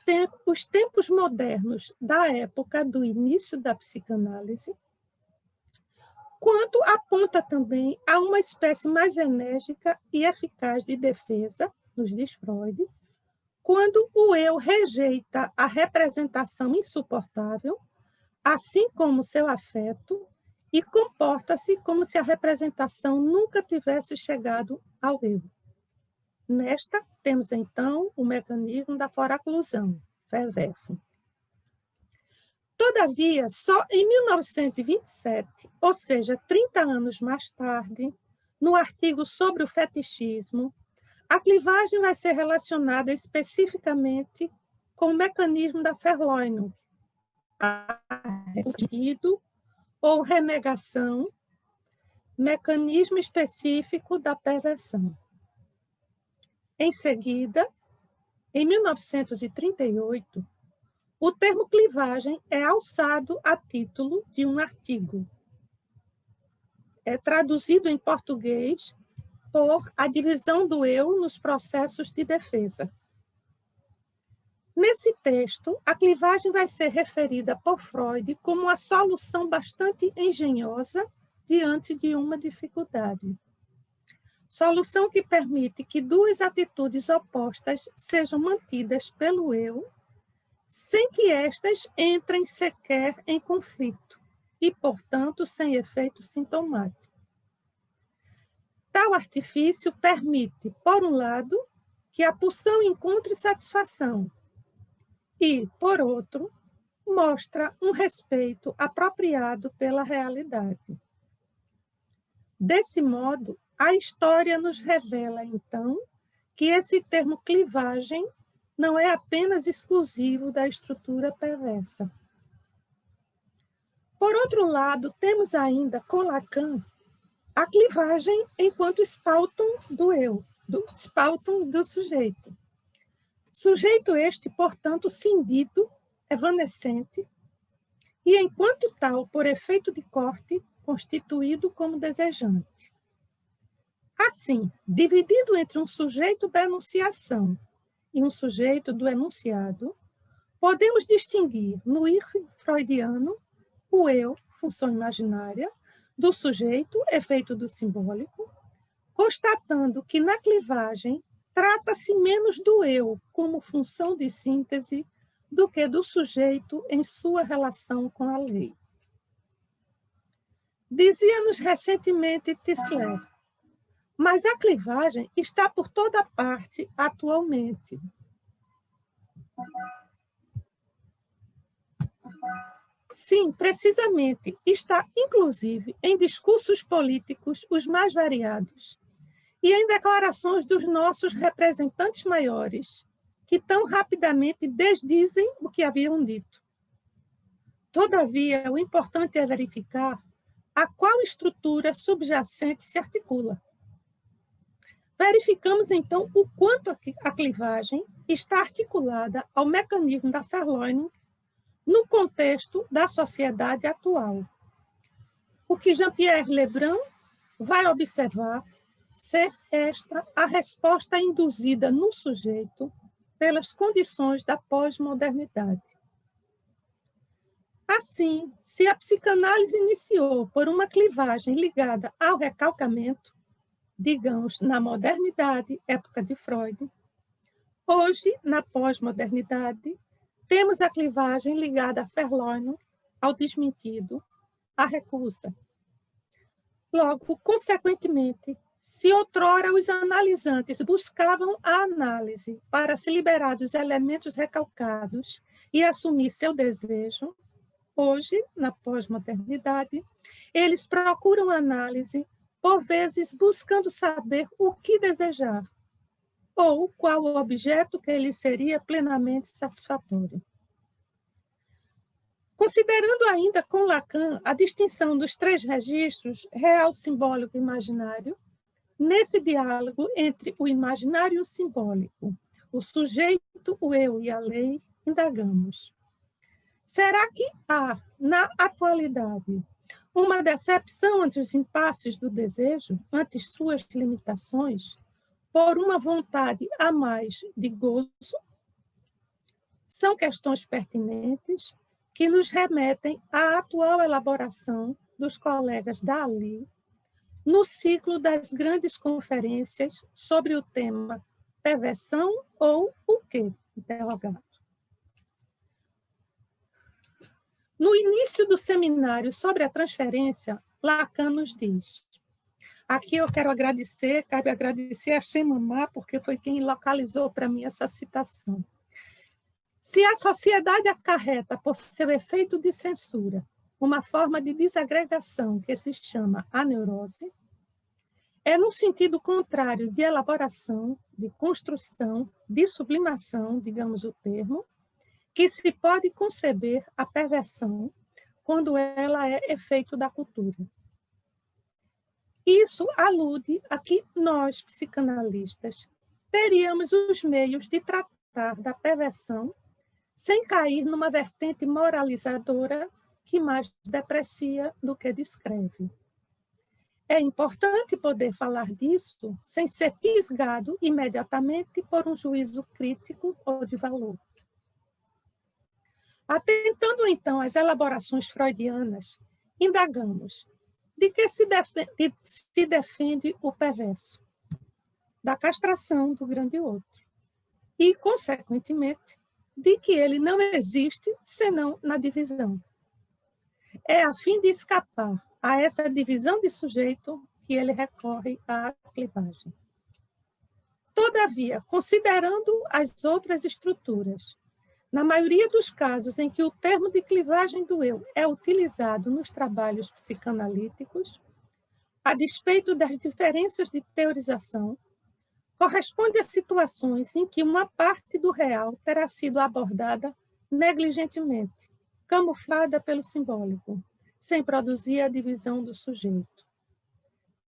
[SPEAKER 6] tempos modernos da época do início da psicanálise, quanto aponta também a uma espécie mais enérgica e eficaz de defesa, nos diz Freud, quando o eu rejeita a representação insuportável, assim como seu afeto, e comporta-se como se a representação nunca tivesse chegado ao eu. Nesta, temos então o mecanismo da foraclusão, Verwerfung. Todavia, só em 1927, ou seja, 30 anos mais tarde, no artigo sobre o fetichismo, a clivagem vai ser relacionada especificamente com o mecanismo da Verleumdung, arrependido ou renegação, mecanismo específico da perversão. Em seguida, em 1938, o termo clivagem é alçado a título de um artigo. É traduzido em português por a divisão do eu nos processos de defesa. Nesse texto, a clivagem vai ser referida por Freud como uma solução bastante engenhosa diante de uma dificuldade. Solução que permite que duas atitudes opostas sejam mantidas pelo eu, sem que estas entrem sequer em conflito e, portanto, sem efeito sintomático. Tal artifício permite, por um lado, que a pulsão encontre satisfação e, por outro, mostra um respeito apropriado pela realidade. Desse modo, a história nos revela, então, que esse termo clivagem não é apenas exclusivo da estrutura perversa. Por outro lado, temos ainda, com Lacan, a clivagem enquanto espaltum do eu, do espaltum do sujeito. Sujeito este, portanto, cindido, evanescente, e enquanto tal, por efeito de corte, constituído como desejante. Assim, dividido entre um sujeito da enunciação e um sujeito do enunciado, podemos distinguir no ir freudiano o eu, função imaginária, do sujeito, efeito do simbólico, constatando que na clivagem trata-se menos do eu como função de síntese do que do sujeito em sua relação com a lei. Dizia-nos recentemente Tisler, mas a clivagem está por toda parte atualmente. Sim, precisamente, está inclusive em discursos políticos os mais variados e em declarações dos nossos representantes maiores, que tão rapidamente desdizem o que haviam dito. Todavia, o importante é verificar a qual estrutura subjacente se articula. Verificamos, então, o quanto a clivagem está articulada ao mecanismo da Verleumdung no contexto da sociedade atual. O que Jean-Pierre Lebrun vai observar ser esta a resposta induzida no sujeito pelas condições da pós-modernidade. Assim, se a psicanálise iniciou por uma clivagem ligada ao recalcamento, digamos, na modernidade, época de Freud, hoje, na pós-modernidade, temos a clivagem ligada à Verleumdung, ao desmentido, à recusa. Logo, consequentemente, se outrora os analisantes buscavam a análise para se liberar dos elementos recalcados e assumir seu desejo, hoje, na pós-modernidade, eles procuram análise, por vezes buscando saber o que desejar, ou qual o objeto que lhe seria plenamente satisfatório. Considerando ainda com Lacan a distinção dos três registros, real, simbólico e imaginário, nesse diálogo entre o imaginário e o simbólico, o sujeito, o eu e a lei, indagamos. Será que há, na atualidade, uma decepção ante os impasses do desejo, ante suas limitações, por uma vontade a mais de gozo? São questões pertinentes que nos remetem à atual elaboração dos colegas da Ali no ciclo das grandes conferências sobre o tema perversão ou o quê? Interrogado. No início do seminário sobre a transferência, Lacan nos diz, aqui eu quero agradecer, cabe agradecer a Chemamá, porque foi quem localizou para mim essa citação. Se a sociedade acarreta por seu efeito de censura uma forma de desagregação que se chama a neurose, é no sentido contrário de elaboração, de construção, de sublimação, digamos o termo, que se pode conceber a perversão quando ela é efeito da cultura. Isso alude a que nós, psicanalistas, teríamos os meios de tratar da perversão sem cair numa vertente moralizadora que mais deprecia do que descreve. É importante poder falar disso sem ser fisgado imediatamente por um juízo crítico ou de valor. Atentando, então, às elaborações freudianas, indagamos de que se defende o perverso, da castração do grande outro, e, consequentemente, de que ele não existe senão na divisão. É a fim de escapar a essa divisão de sujeito que ele recorre à clivagem. Todavia, considerando as outras estruturas, na maioria dos casos em que o termo de clivagem do eu é utilizado nos trabalhos psicanalíticos, a despeito das diferenças de teorização, corresponde a situações em que uma parte do real terá sido abordada negligentemente, camuflada pelo simbólico, sem produzir a divisão do sujeito.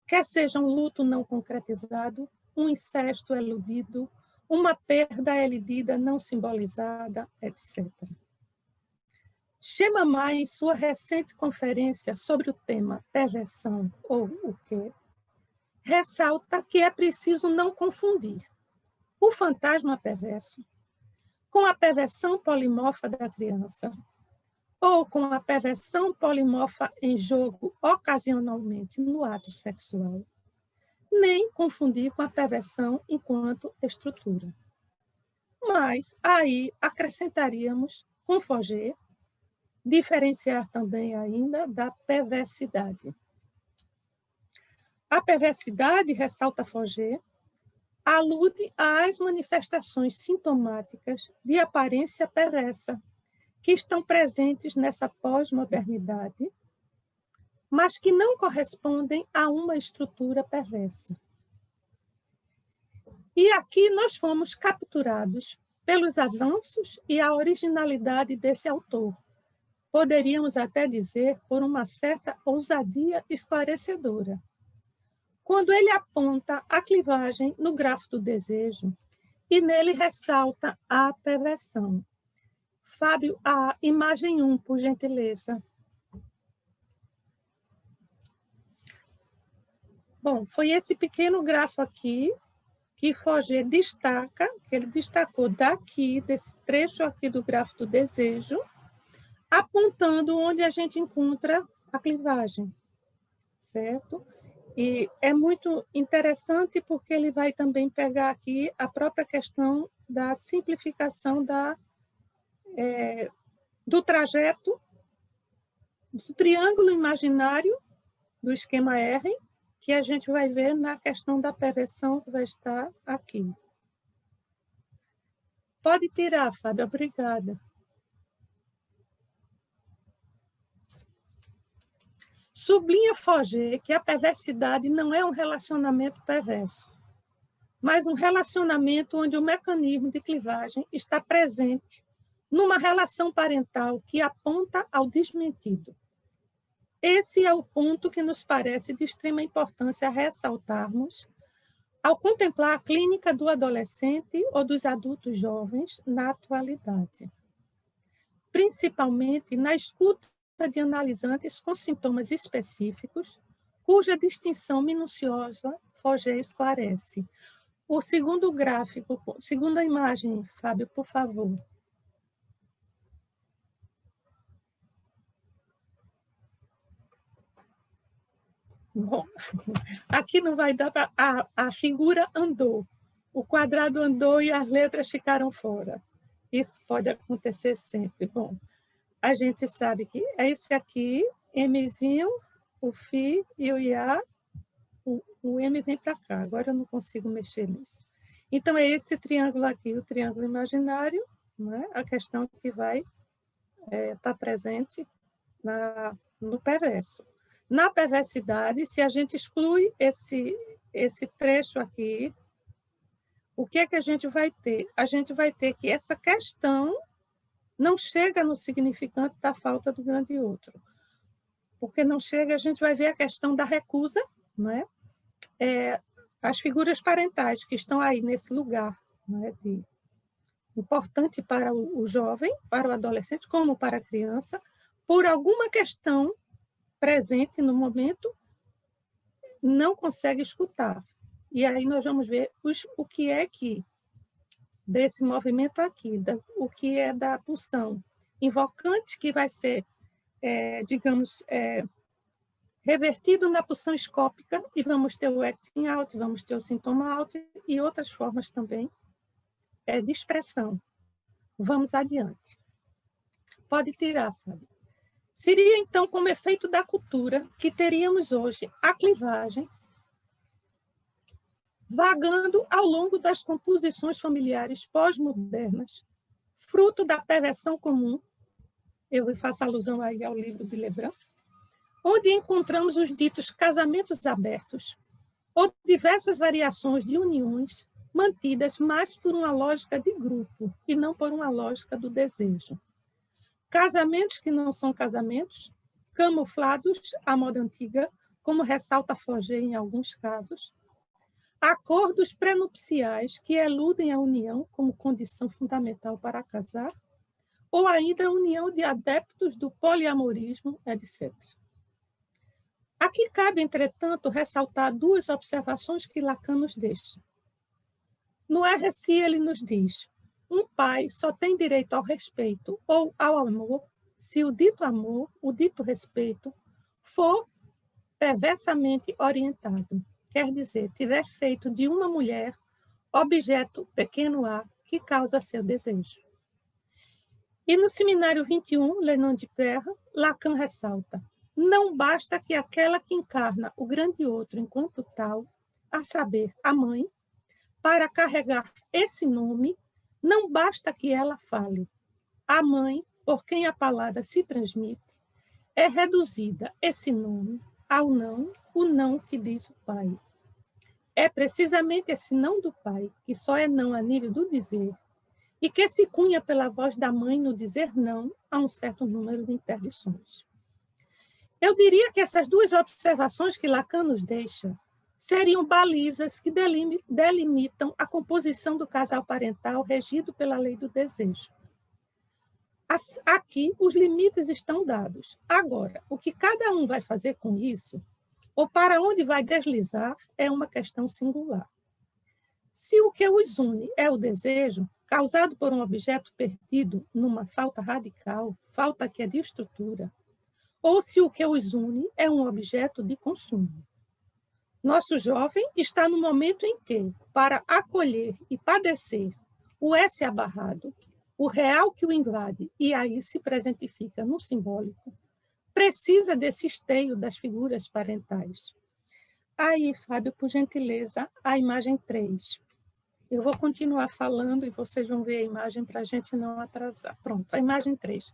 [SPEAKER 6] Quer seja um luto não concretizado, um incesto eludido, uma perda elidida não simbolizada, etc. Chemamá, em sua recente conferência sobre o tema perversão ou o quê, ressalta que é preciso não confundir o fantasma perverso com a perversão polimorfa da criança ou com a perversão polimorfa em jogo ocasionalmente no ato sexual, nem confundir com a perversão enquanto estrutura. Mas aí acrescentaríamos, com Foguet, diferenciar também ainda da perversidade. A perversidade, ressalta Foguet, alude às manifestações sintomáticas de aparência perversa que estão presentes nessa pós-modernidade, mas que não correspondem a uma estrutura perversa. E aqui nós fomos capturados pelos avanços e a originalidade desse autor. Poderíamos até dizer por uma certa ousadia esclarecedora. Quando ele aponta a clivagem no grafo do desejo e nele ressalta a perversão. Fábio, a imagem 1, por gentileza. Bom, foi esse pequeno grafo aqui que Foguet destaca, que ele destacou daqui, desse trecho aqui do grafo do desejo, apontando onde a gente encontra a clivagem, certo? E é muito interessante porque ele vai também pegar aqui a própria questão da simplificação do trajeto do triângulo imaginário do esquema R, que a gente vai ver na questão da perversão que vai estar aqui. Pode tirar, Fábio, obrigada. Sublinha Foguet que a perversidade não é um relacionamento perverso, mas um relacionamento onde o mecanismo de clivagem está presente numa relação parental que aponta ao desmentido. Esse é o ponto que nos parece de extrema importância ressaltarmos ao contemplar a clínica do adolescente ou dos adultos jovens na atualidade, principalmente na escuta de analisantes com sintomas específicos, cuja distinção minuciosa Foguet esclarece. O segundo gráfico, segunda imagem, Fábio, por favor. Bom, aqui não vai dar para... A figura andou, o quadrado andou e as letras ficaram fora. Isso pode acontecer sempre. Bom, a gente sabe que é esse aqui, Mzinho, o Φ e o Iá, o M vem para cá, agora eu não consigo mexer nisso. Então, é esse triângulo aqui, o triângulo imaginário, né, a questão que vai estar presente no perverso. Na perversidade, se a gente exclui esse trecho aqui, o que é que a gente vai ter? A gente vai ter que essa questão não chega no significante da falta do grande outro. Porque não chega, a gente vai ver a questão da recusa, né? As figuras parentais que estão aí nesse lugar, né, importante para o jovem, para o adolescente, como para a criança, por alguma questão presente no momento, não consegue escutar. E aí nós vamos ver o que é que, desse movimento aqui, o que é da pulsão invocante, que vai ser, digamos, revertido na pulsão escópica, e vamos ter o acting out, vamos ter o sintoma out, e outras formas também de expressão. Vamos adiante. Pode tirar, Fábio. Seria, então, como efeito da cultura, que teríamos hoje a clivagem vagando ao longo das composições familiares pós-modernas, fruto da perversão comum, eu faço alusão aí ao livro de Lebrun, onde encontramos os ditos casamentos abertos, ou diversas variações de uniões mantidas mais por uma lógica de grupo e não por uma lógica do desejo. Casamentos que não são casamentos, camuflados à moda antiga, como ressalta Forger em alguns casos, acordos prenupciais que eludem a união como condição fundamental para casar, ou ainda a união de adeptos do poliamorismo, etc. Aqui cabe, entretanto, ressaltar duas observações que Lacan nos deixa. No RSI, ele nos diz: um pai só tem direito ao respeito ou ao amor se o dito amor, o dito respeito, for perversamente orientado. Quer dizer, tiver feito de uma mulher objeto pequeno a que causa seu desejo. E no Seminário 21, Lenon de Perra, Lacan ressalta: não basta que aquela que encarna o grande outro enquanto tal, a saber, a mãe, para carregar esse nome, não basta que ela fale. A mãe, por quem a palavra se transmite, é reduzida, esse nome, ao não, o não que diz o pai. É precisamente esse não do pai, que só é não a nível do dizer, e que se cunha pela voz da mãe no dizer não a um certo número de interdições. Eu diria que essas duas observações que Lacan nos deixa seriam balizas que delimitam a composição do casal parental regido pela lei do desejo. Aqui, os limites estão dados. Agora, o que cada um vai fazer com isso, ou para onde vai deslizar, é uma questão singular. Se o que os une é o desejo, causado por um objeto perdido numa falta radical, falta que é de estrutura, ou se o que os une é um objeto de consumo. Nosso jovem está no momento em que, para acolher e padecer o S abarrado, o real que o invade e aí se presentifica no simbólico, precisa desse esteio das figuras parentais. Aí, Fábio, por gentileza, a imagem 3. Eu vou continuar falando e vocês vão ver a imagem para a gente não atrasar. Pronto, a imagem 3.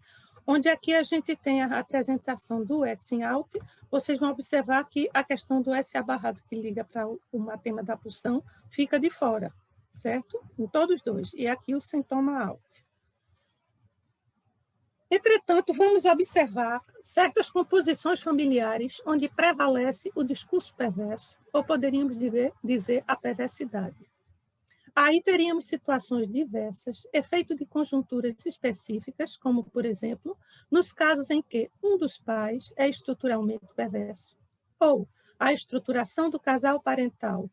[SPEAKER 6] Onde aqui a gente tem a apresentação do acting out, vocês vão observar que a questão do S abarrado, que liga para o matema da pulsão, fica de fora, certo? Em todos os dois. E aqui o sintoma out. Entretanto, vamos observar certas composições familiares onde prevalece o discurso perverso, ou poderíamos dizer a perversidade. Aí teríamos situações diversas, efeito de conjunturas específicas, como, por exemplo, nos casos em que um dos pais é estruturalmente perverso, ou a estruturação do casal parental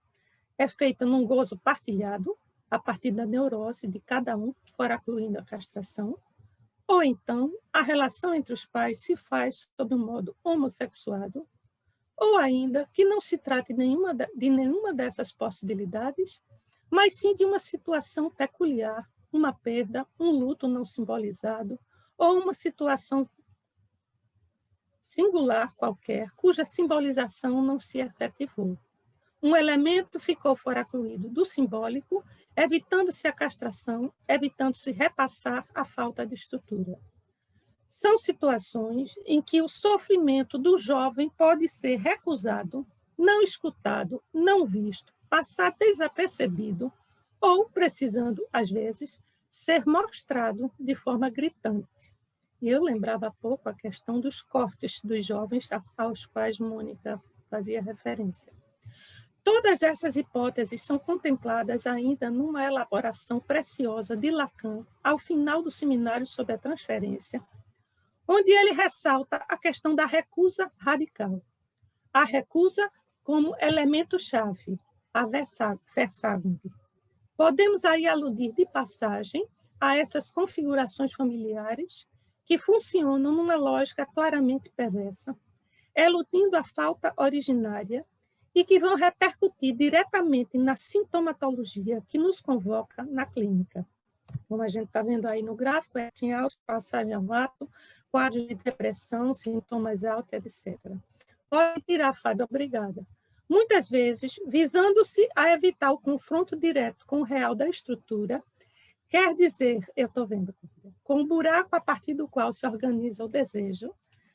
[SPEAKER 6] é feita num gozo partilhado, a partir da neurose de cada um, fora incluindo a castração, ou então a relação entre os pais se faz sob um modo homossexuado, ou ainda que não se trate de nenhuma dessas possibilidades, mas sim de uma situação peculiar, uma perda, um luto não simbolizado, ou uma situação singular qualquer, cuja simbolização não se efetivou. um elemento ficou foracluído do simbólico, evitando-se a castração, evitando-se repassar a falta de estrutura. São situações em que o sofrimento do jovem pode ser recusado, não escutado, não visto, passar desapercebido ou, precisando, às vezes, ser mostrado de forma gritante. E eu lembrava há pouco a questão dos cortes dos jovens aos quais Mônica fazia referência. Todas essas hipóteses são contempladas ainda numa elaboração preciosa de Lacan, ao final do Seminário sobre a Transferência, onde ele ressalta a questão da recusa radical. A recusa como elemento-chave, a Versagung. Podemos aí aludir de passagem a essas configurações familiares que funcionam numa lógica claramente perversa, eludindo a falta originária e que vão repercutir diretamente na sintomatologia que nos convoca na clínica. Como a gente está vendo aí no gráfico, tinha alta passagem ao ato, quadros de depressão, sintomas altos, etc. Pode tirar, Fábio, obrigada. Muitas vezes, visando-se a evitar o confronto direto com o real da estrutura, quer dizer, eu estou vendo, com o buraco a partir do qual se organiza o desejo,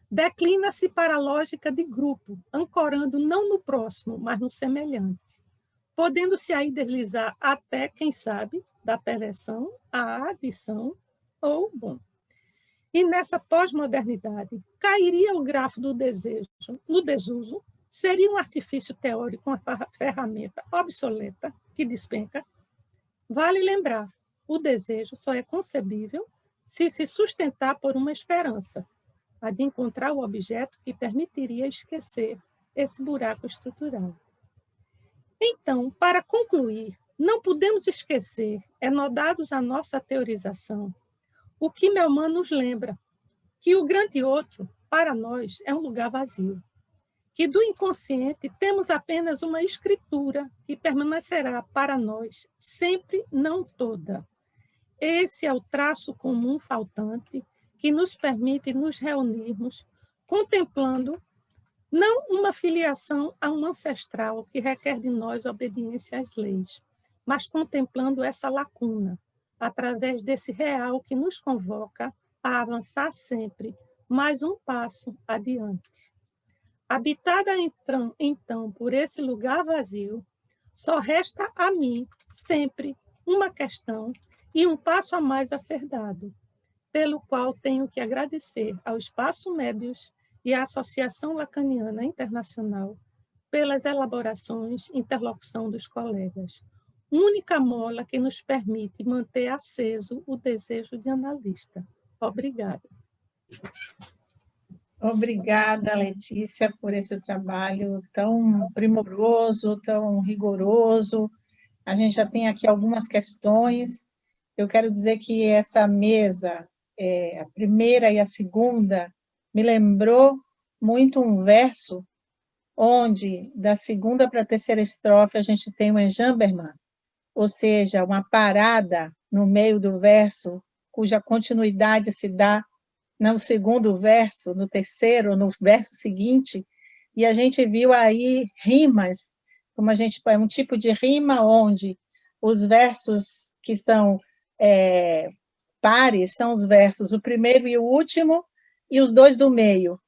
[SPEAKER 6] declina-se para a lógica de grupo, ancorando não no próximo, mas no semelhante, podendo-se aí deslizar até, quem sabe, da perversão à adição ou bom. E nessa pós-modernidade, cairia o grafo do desejo no desuso, seria um artifício teórico, uma ferramenta obsoleta que despenca. Vale lembrar, o desejo só é concebível se se sustentar por uma esperança, a de encontrar o objeto que permitiria esquecer esse buraco estrutural. Então, para concluir, não podemos esquecer, enodados à nossa teorização, o que Melman nos lembra, que o grande outro, para nós, é um lugar vazio, que do inconsciente temos apenas uma escritura que permanecerá para nós sempre não toda. Esse é o traço comum faltante que nos permite nos reunirmos, contemplando não uma filiação a um ancestral que requer de nós obediência às leis, mas contemplando essa lacuna, através desse real que nos convoca a avançar sempre mais um passo adiante. Habitada então por esse lugar vazio, só resta a mim sempre uma questão e um passo a mais a ser dado, pelo qual tenho que agradecer ao Espaço Mébius e à Associação Lacaniana Internacional pelas elaborações e interlocução dos colegas, única mola que nos permite manter aceso o desejo de analista. Obrigada.
[SPEAKER 1] Obrigada, Letícia, por esse trabalho tão primoroso, tão rigoroso. A gente já tem aqui algumas questões. Eu quero dizer que essa mesa, a primeira e a segunda, me lembrou muito um verso onde, da segunda para a terceira estrofe, a gente tem um enjamberman, ou seja, uma parada no meio do verso, cuja continuidade se dá no segundo verso, no terceiro, no verso seguinte, e a gente viu aí rimas, como a gente é um tipo de rima onde os versos que são pares são os versos, o primeiro e o último, e os dois do meio,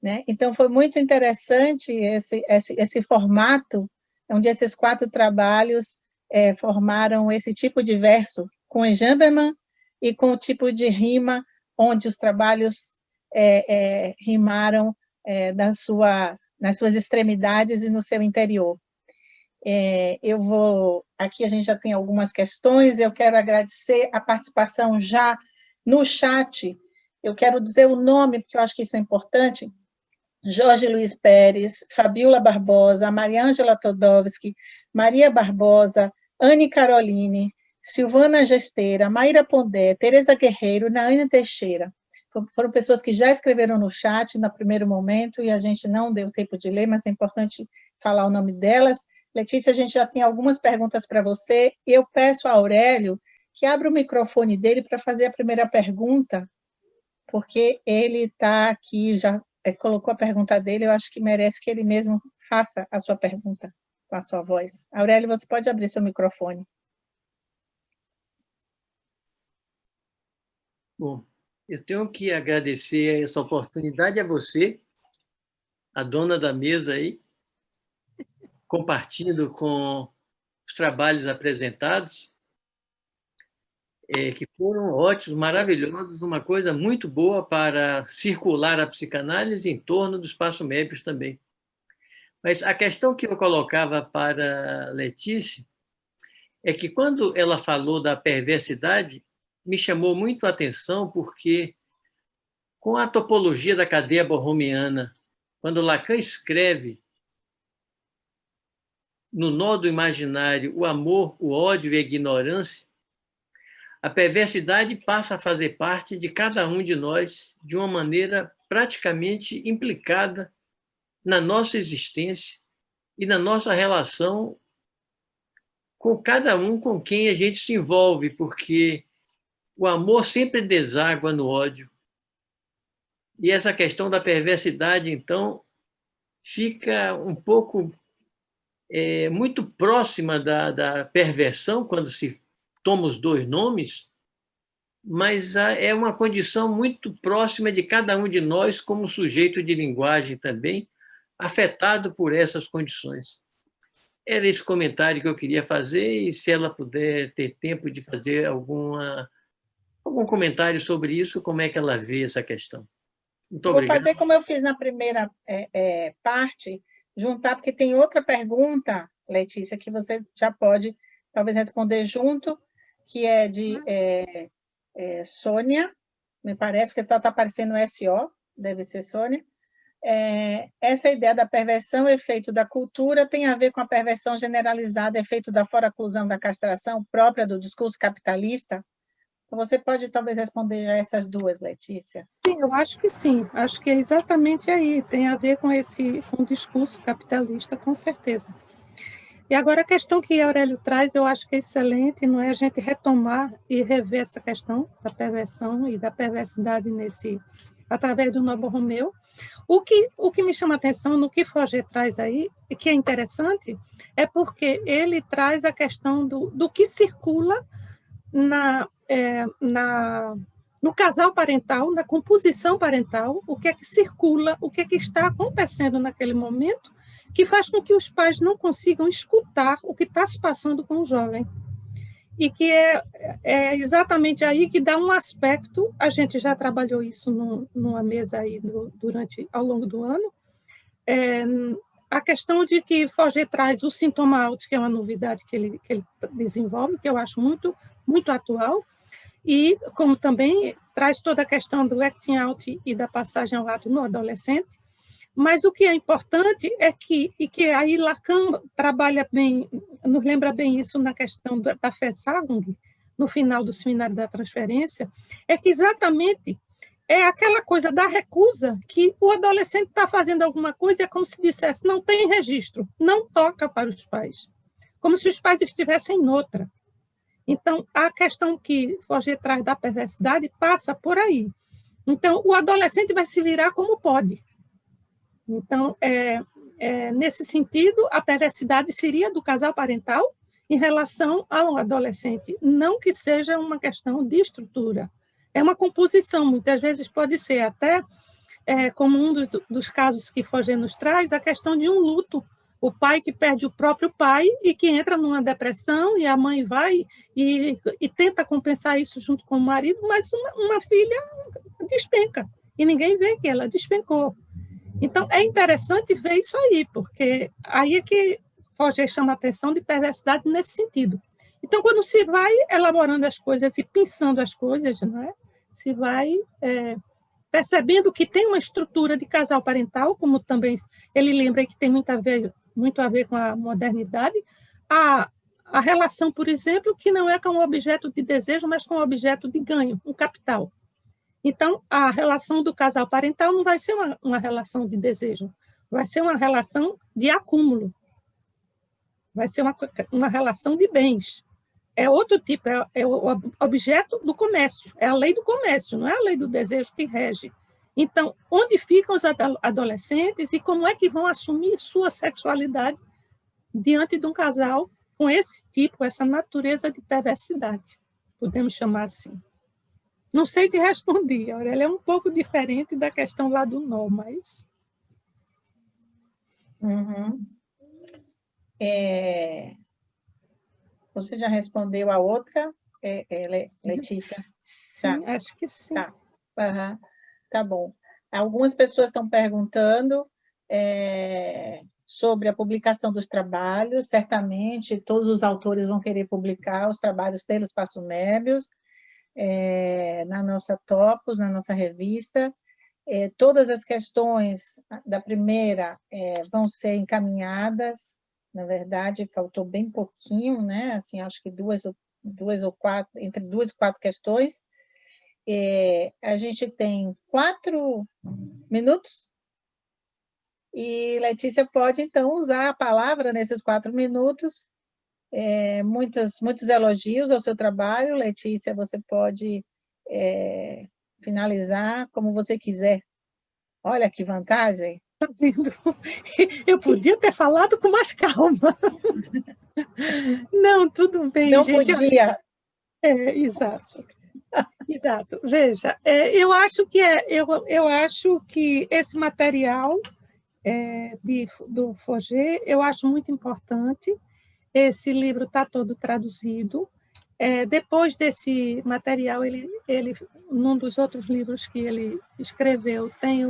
[SPEAKER 1] né? Então, foi muito interessante esse formato, onde esses 4 trabalhos formaram esse tipo de verso, com enjamberman e com o tipo de rima, onde os trabalhos rimaram nas suas extremidades e no seu interior. Aqui a gente já tem algumas questões, eu quero agradecer a participação já no chat, eu quero dizer o nome, porque eu acho que isso é importante, Jorge Luiz Pérez, Fabiola Barbosa, Mariângela Todovski, Maria Barbosa, Anne Caroline, Silvana Gesteira, Maíra Pondé, Tereza Guerreiro, Naine Teixeira. Foram pessoas que já escreveram no chat no primeiro momento e a gente não deu tempo de ler, mas é importante falar o nome delas. Letícia, a gente já tem algumas perguntas para você. Eu peço a Aurélio que abra o microfone dele para fazer a primeira pergunta, porque ele está aqui, já colocou a pergunta dele, eu acho que merece que ele mesmo faça a sua pergunta. com a sua voz. Aurélio, você pode abrir seu microfone.
[SPEAKER 5] Bom, eu tenho que agradecer essa oportunidade a você, a dona da mesa aí, compartilhando com os trabalhos apresentados, que foram ótimos, maravilhosos, uma coisa muito boa para circular a psicanálise em torno do espaço Mébius também. Mas a questão que eu colocava para Letícia é que, quando ela falou da perversidade, me chamou muito a atenção, porque, com a topologia da cadeia borromiana, quando Lacan escreve no nó do imaginário o amor, o ódio e a ignorância, a perversidade passa a fazer parte de cada um de nós de uma maneira praticamente implicada na nossa existência e na nossa relação com cada um com quem a gente se envolve, porque o amor sempre deságua no ódio. E essa questão da perversidade, então, fica um pouco muito próxima da perversão, quando se toma os dois nomes, mas é uma condição muito próxima de cada um de nós como sujeito de linguagem também, afetado por essas condições. Era esse comentário que eu queria fazer, e se ela puder ter tempo de fazer algum comentário sobre isso, como é que ela vê essa questão. Muito obrigado.
[SPEAKER 1] Vou fazer como eu fiz na primeira parte, juntar, porque tem outra pergunta, Letícia, que você já pode talvez responder junto, que é de Sônia, me parece, porque está aparecendo SO, deve ser Sônia. Essa ideia da perversão, efeito da cultura, tem a ver com a perversão generalizada, efeito da foraclusão da castração própria do discurso capitalista? Então, você pode talvez responder a essas duas, Letícia?
[SPEAKER 6] Sim, eu acho que sim. Acho que é exatamente aí. Tem a ver com o discurso capitalista, com certeza. E agora a questão que Aurélio traz, eu acho que é excelente, não é a gente retomar e rever essa questão da perversão e da perversidade através do Novo Romeu. O que me chama a atenção no que Foger traz aí, e que é interessante, é porque ele traz a questão do que circula no casal parental, na composição parental, o que é que circula, o que é que está acontecendo naquele momento, que faz com que os pais não consigam escutar o que está se passando com o jovem. E que é exatamente aí que dá um aspecto, a gente já trabalhou isso numa mesa aí ao longo do ano, a questão de que Foger traz o sintoma out, que é uma novidade que ele desenvolve, que eu acho muito, muito atual, e como também traz toda a questão do acting out e da passagem ao ato no adolescente. Mas o que é importante é que aí Lacan trabalha bem, nos lembra bem isso na questão da Versagung, no final do Seminário da Transferência, é que exatamente é aquela coisa da recusa, que o adolescente está fazendo alguma coisa e é como se dissesse, não tem registro, não toca para os pais, como se os pais estivessem noutra. Então, a questão que Foger traz da perversidade passa por aí. Então, o adolescente vai se virar como pode. Então, nesse sentido, a perversidade seria do casal parental em relação ao adolescente, não que seja uma questão de estrutura. É uma composição, muitas vezes pode ser até, como um dos casos que Foger nos traz, a questão de um luto. O pai que perde o próprio pai e que entra numa depressão, e a mãe vai e tenta compensar isso junto com o marido, mas uma filha despenca, e ninguém vê que ela despencou. Então, é interessante ver isso aí, porque aí é que Foger chama a atenção de perversidade nesse sentido. Então, quando se vai elaborando as coisas e pensando as coisas, não é? Se vai percebendo que tem uma estrutura de casal parental, como também ele lembra que tem muito a ver com a modernidade, a relação, por exemplo, que não é com um objeto de desejo, mas com um objeto de ganho, um capital. Então, a relação do casal parental não vai ser uma relação de desejo, vai ser uma relação de acúmulo, vai ser uma relação de bens. É outro tipo, é o objeto do comércio, é a lei do comércio, não é a lei do desejo que rege. Então, onde ficam os adolescentes e como é que vão assumir sua sexualidade diante de um casal com esse tipo, essa natureza de perversidade, podemos chamar assim. Não sei se respondi, Aurélia, é um pouco diferente da questão lá do nó, mas...
[SPEAKER 1] Uhum. Você já respondeu a outra, Letícia?
[SPEAKER 6] Sim,
[SPEAKER 1] Já.
[SPEAKER 6] acho que sim.
[SPEAKER 1] Tá. Uhum. Tá bom. Algumas pessoas estão perguntando sobre a publicação dos trabalhos. Certamente, todos os autores vão querer publicar os trabalhos pelo Espaço Mébius, na nossa Topos, na nossa revista. Todas as questões da primeira vão ser encaminhadas. Na verdade, faltou bem pouquinho, né? Assim, acho que duas ou quatro, entre 2 e 4 questões. A gente tem 4 minutos, e Letícia pode, então, usar a palavra nesses 4 minutos. Muitos elogios ao seu trabalho. Letícia, você pode finalizar como você quiser. Olha que vantagem.
[SPEAKER 6] Tá vendo? Eu podia ter falado com mais calma. Não, tudo bem,
[SPEAKER 1] Não
[SPEAKER 6] gente.
[SPEAKER 1] podia.
[SPEAKER 6] Exato. Exato. Veja, eu acho que esse material do Forget, eu acho muito importante. Esse livro está todo traduzido. Depois desse material, num dos outros livros que ele escreveu, tem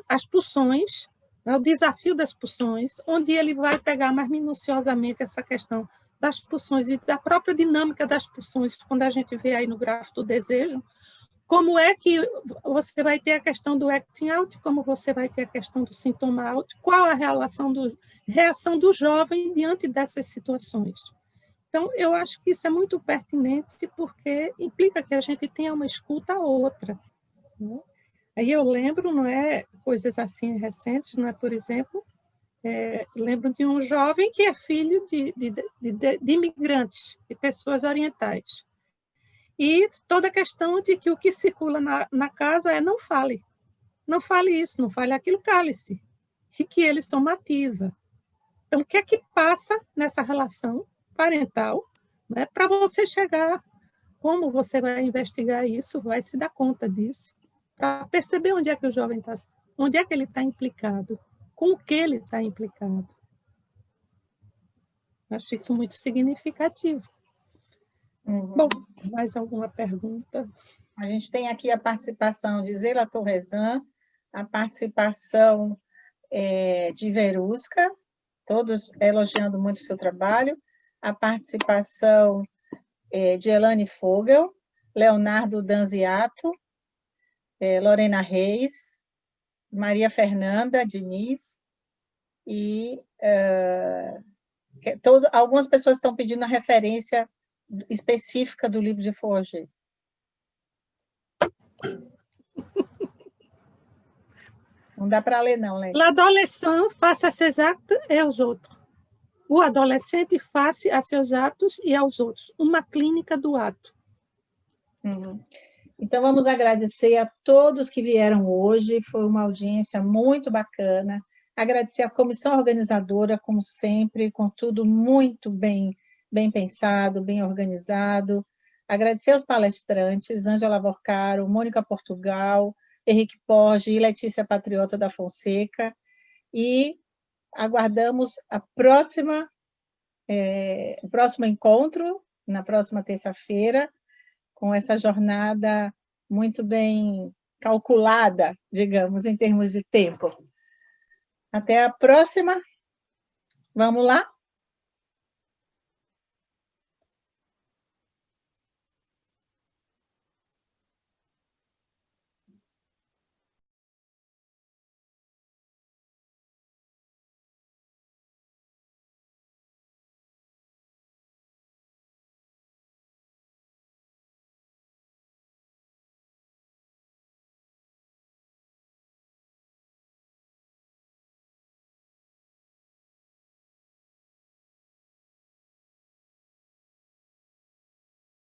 [SPEAKER 6] as pulsões, o desafio das pulsões, onde ele vai pegar mais minuciosamente essa questão das pulsões e da própria dinâmica das pulsões, quando a gente vê aí no gráfico do desejo, como é que você vai ter a questão do acting out, como você vai ter a questão do sintoma out, qual a reação do jovem diante dessas situações. Então, eu acho que isso é muito pertinente, porque implica que a gente tenha uma escuta a outra, né? Aí eu lembro, não é, coisas assim recentes, não é, por exemplo, lembro de um jovem que é filho de imigrantes, de pessoas orientais. E toda a questão de que o que circula na casa não fale isso, não fale aquilo, cale-se, e que ele somatiza. Então, o que é que passa nessa relação parental, né, para você chegar, como você vai investigar isso, vai se dar conta disso, para perceber onde é que o jovem está, onde é que ele está implicado, com o que ele está implicado. Acho isso muito significativo.
[SPEAKER 1] Uhum.
[SPEAKER 6] Bom, mais alguma pergunta?
[SPEAKER 1] A gente tem aqui a participação de Zela Torresan, a participação de Verusca, todos elogiando muito o seu trabalho, a participação de Elane Fogel, Leonardo Danziato, Lorena Reis, Maria Fernanda Diniz, e algumas pessoas estão pedindo a referência específica do livro de Forget. Não dá para ler, não, Lê.
[SPEAKER 6] L'adolescent face à ses actes et aux autres. O adolescente face a seus atos e aos outros. Uma clínica do ato.
[SPEAKER 1] Uhum. Então, vamos agradecer a todos que vieram hoje. Foi uma audiência muito bacana. Agradecer à comissão organizadora, como sempre, com tudo muito bem pensado, bem organizado. Agradecer aos palestrantes, Ângela Vorcaro, Mônica Portugal, Henrique Porge e Letícia Patriota da Fonseca. E aguardamos o próximo encontro, na próxima terça-feira, com essa jornada muito bem calculada, digamos, em termos de tempo. Até a próxima. Vamos lá?